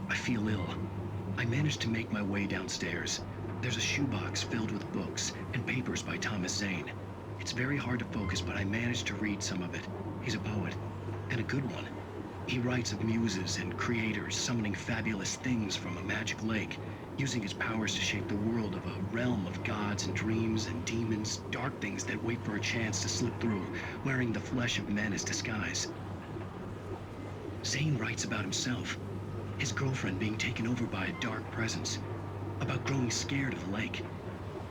[SPEAKER 10] I feel ill. I managed to make my way downstairs. There's a shoebox filled with books and papers by Thomas Zane. It's very hard to focus, but I managed to read some of it. He's a poet, and a good one. He writes of muses and creators summoning fabulous things from a magic lake, using his powers to shape the world of a realm of gods and dreams and demons, dark things that wait for a chance to slip through, wearing the flesh of men as disguise. Zane writes about himself, his girlfriend being taken over by a dark presence, about growing scared of the lake.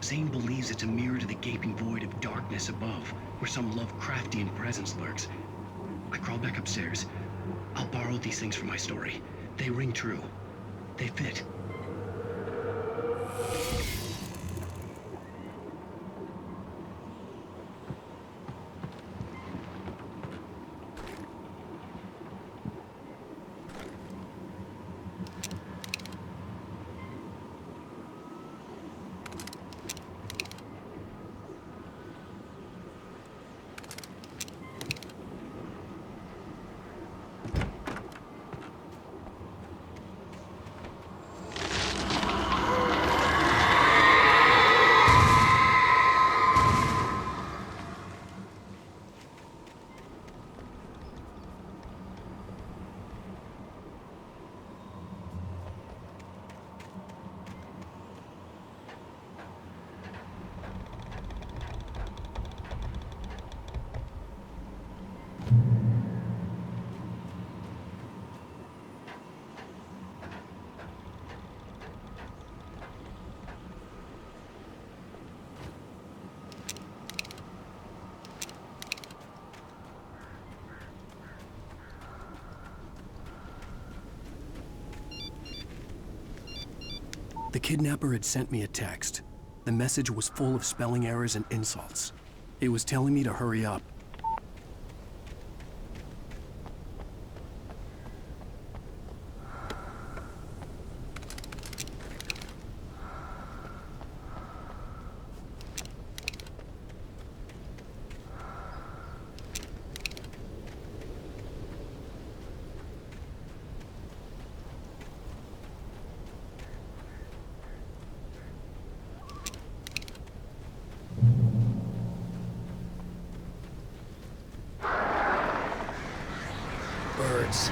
[SPEAKER 10] Zane believes it's a mirror to the gaping void of darkness above, where some Lovecraftian presence lurks. I crawl back upstairs. I'll borrow these things for my story. They ring true. They fit.
[SPEAKER 1] The kidnapper had sent me a text. The message was full of spelling errors and insults. It was telling me to hurry up. Birds.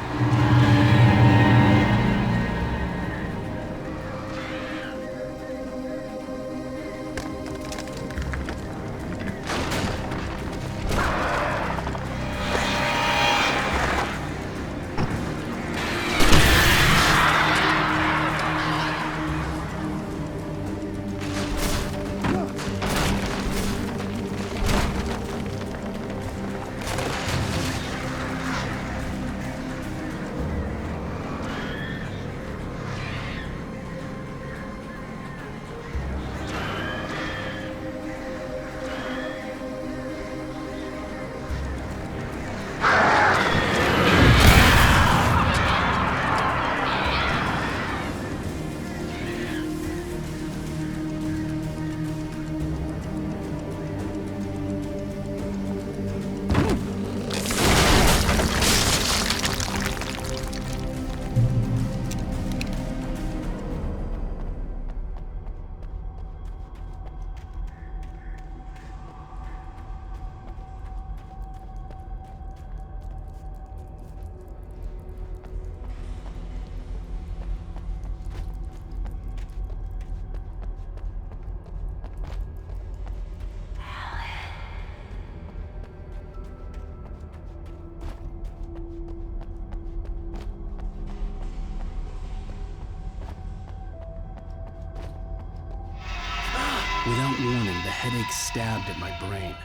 [SPEAKER 1] Without warning, the headache stabbed at my brain.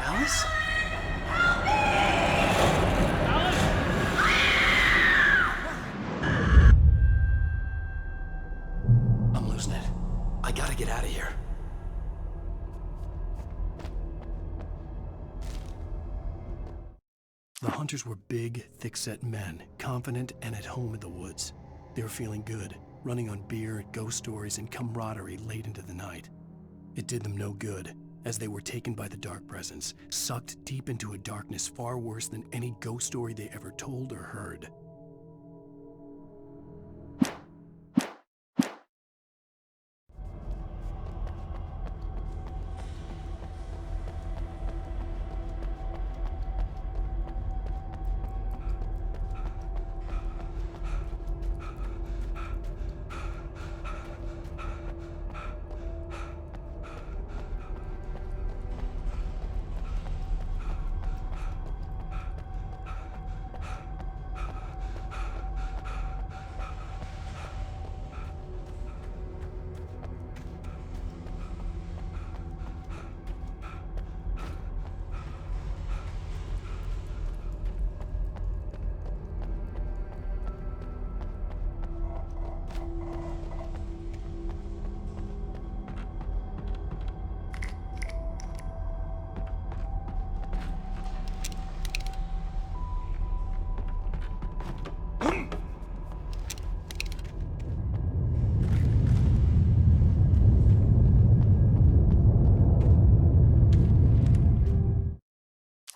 [SPEAKER 1] Alice? I'm losing it. I gotta get out of here. The hunters were big, thick-set men, confident and at home in the woods. They were feeling good, running on beer, ghost stories, and camaraderie late into the night. It did them no good, as they were taken by the dark presence, sucked deep into a darkness far worse than any ghost story they ever told or heard.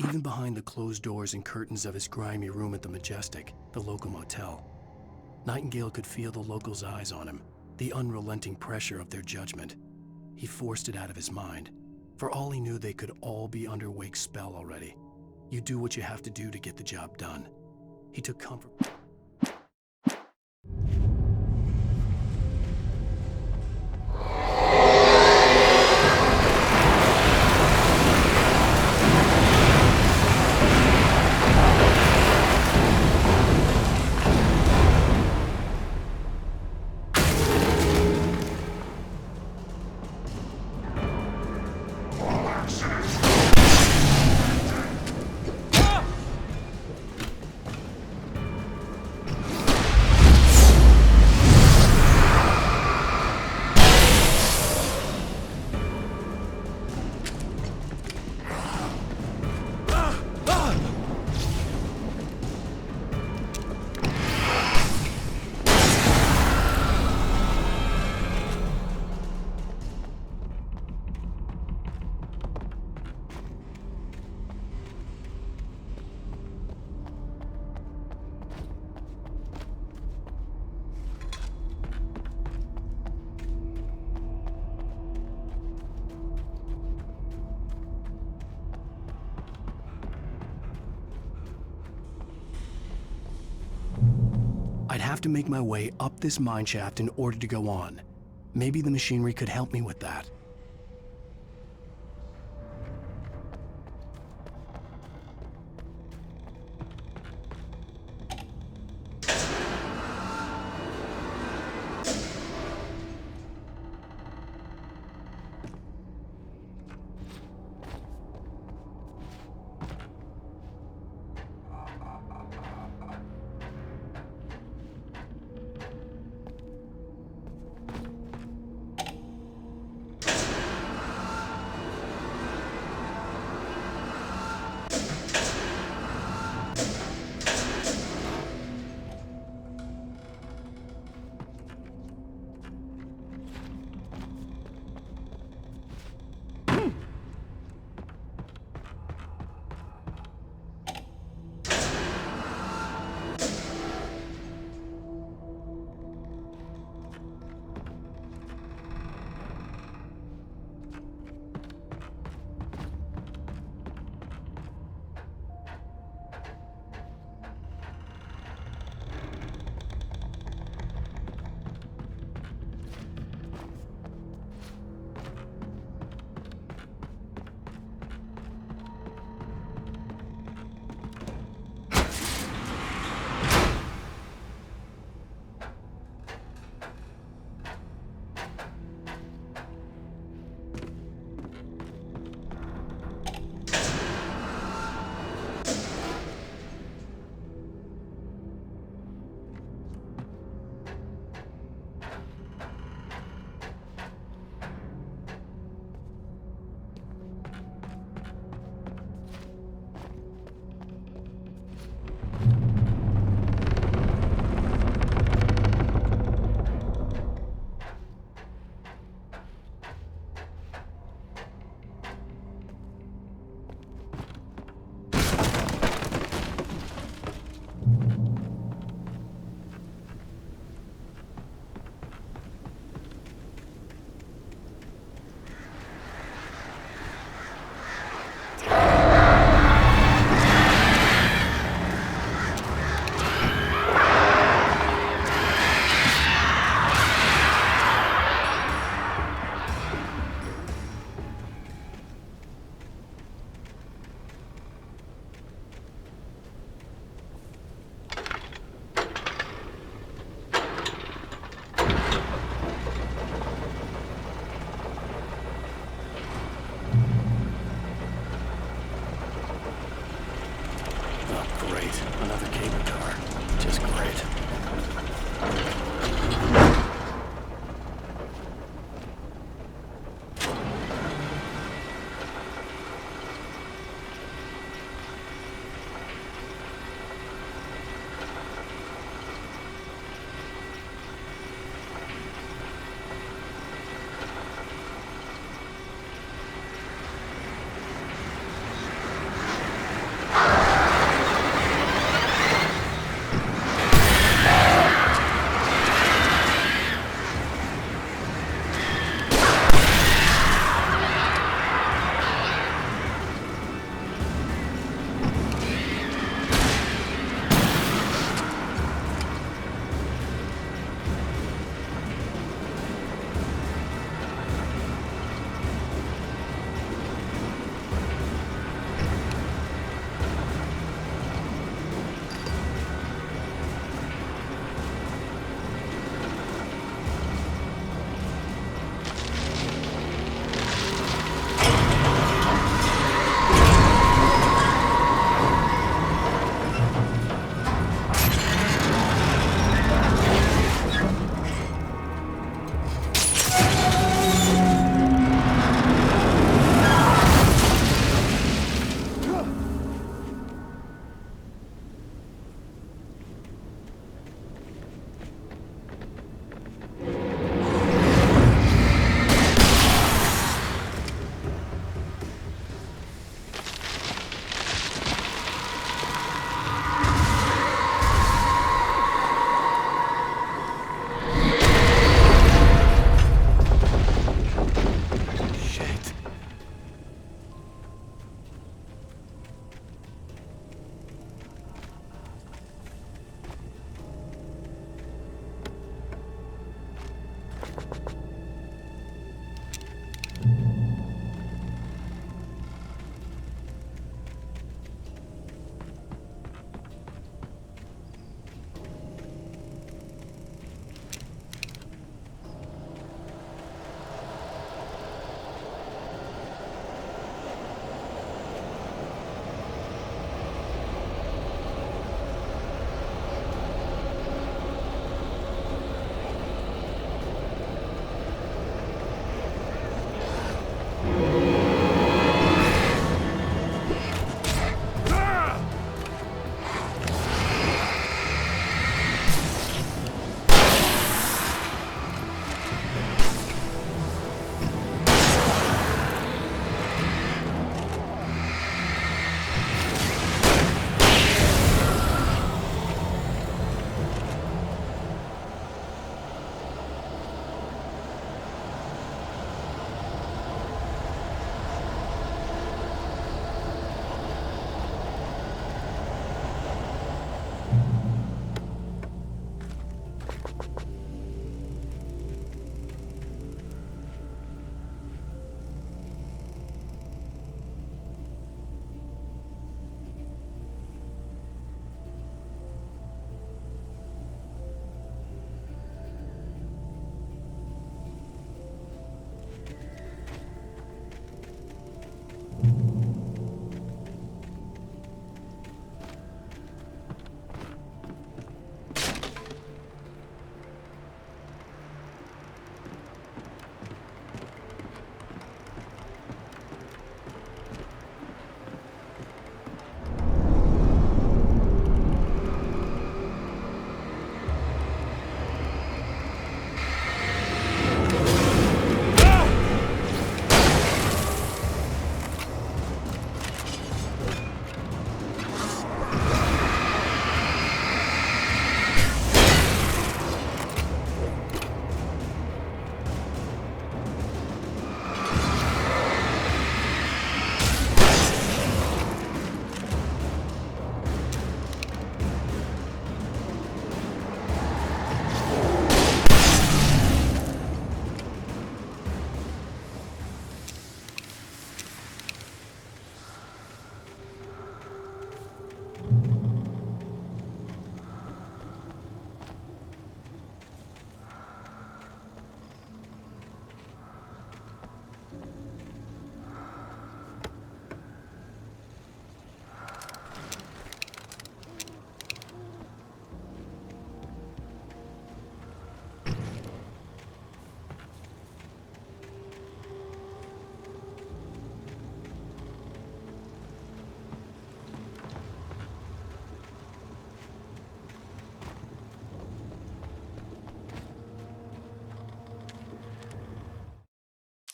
[SPEAKER 1] Even behind the closed doors and curtains of his grimy room at the Majestic, the local motel, Nightingale could feel the locals' eyes on him, the unrelenting pressure of their judgment. He forced it out of his mind. For all he knew, they could all be under Wake's spell already. You do what you have to do to get the job done. He took comfort. have to make my way up this mine shaft in order to go on. Maybe the machinery could help me with that.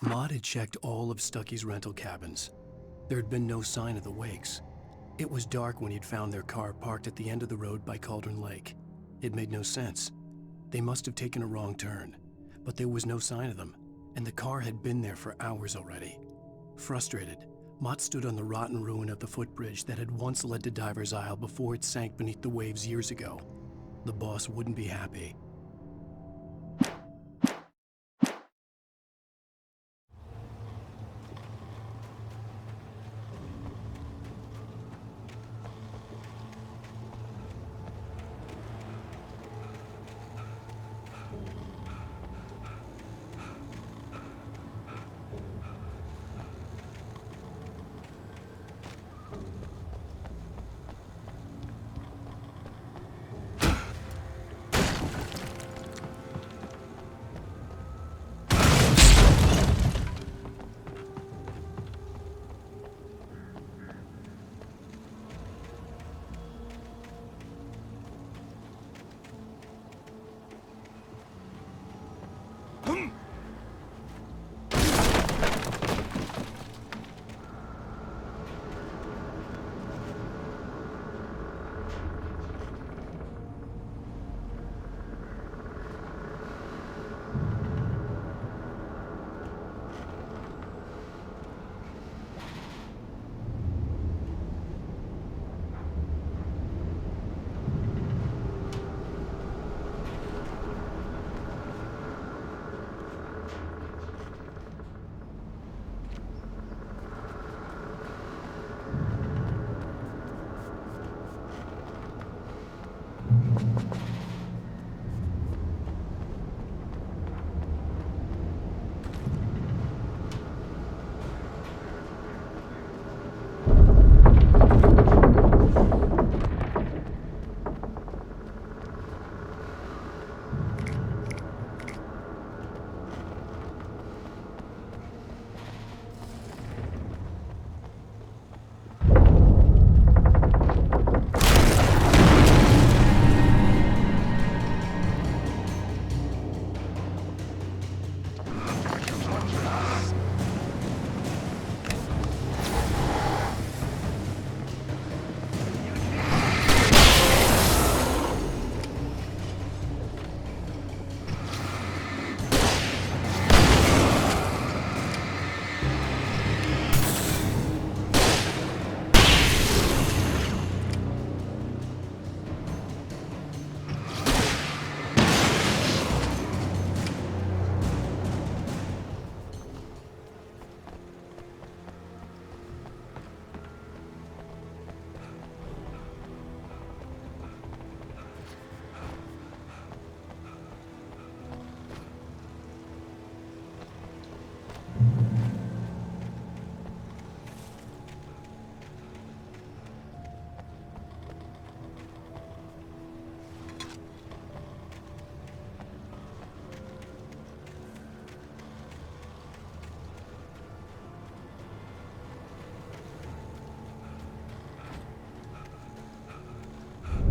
[SPEAKER 1] Maud had checked all of Stucky's rental cabins. There had been no sign of the Wakes. It was dark when he'd found their car parked at the end of the road by Cauldron Lake. It made no sense. They must have taken a wrong turn, but there was no sign of them, and the car had been there for hours already. Frustrated, Mott stood on the rotten ruin of the footbridge that had once led to Diver's Isle before it sank beneath the waves years ago. The boss wouldn't be happy.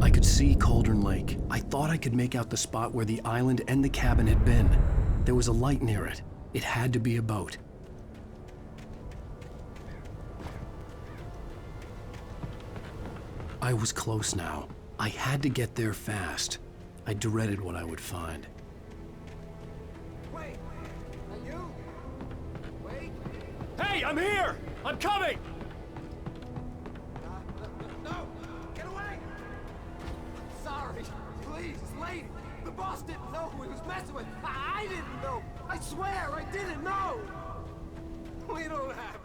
[SPEAKER 1] I could see Cauldron Lake. I thought I could make out the spot where the island and the cabin had been. There was a light near it. It had to be a boat. I was close now. I had to get there fast. I dreaded what I would find.
[SPEAKER 3] Wait! Are you? Wait!
[SPEAKER 18] Hey, I'm here! I'm coming!
[SPEAKER 3] No! Get away! Sorry. Please, lady. The boss didn't know who he was messing with. I didn't know. I swear I didn't know. We don't have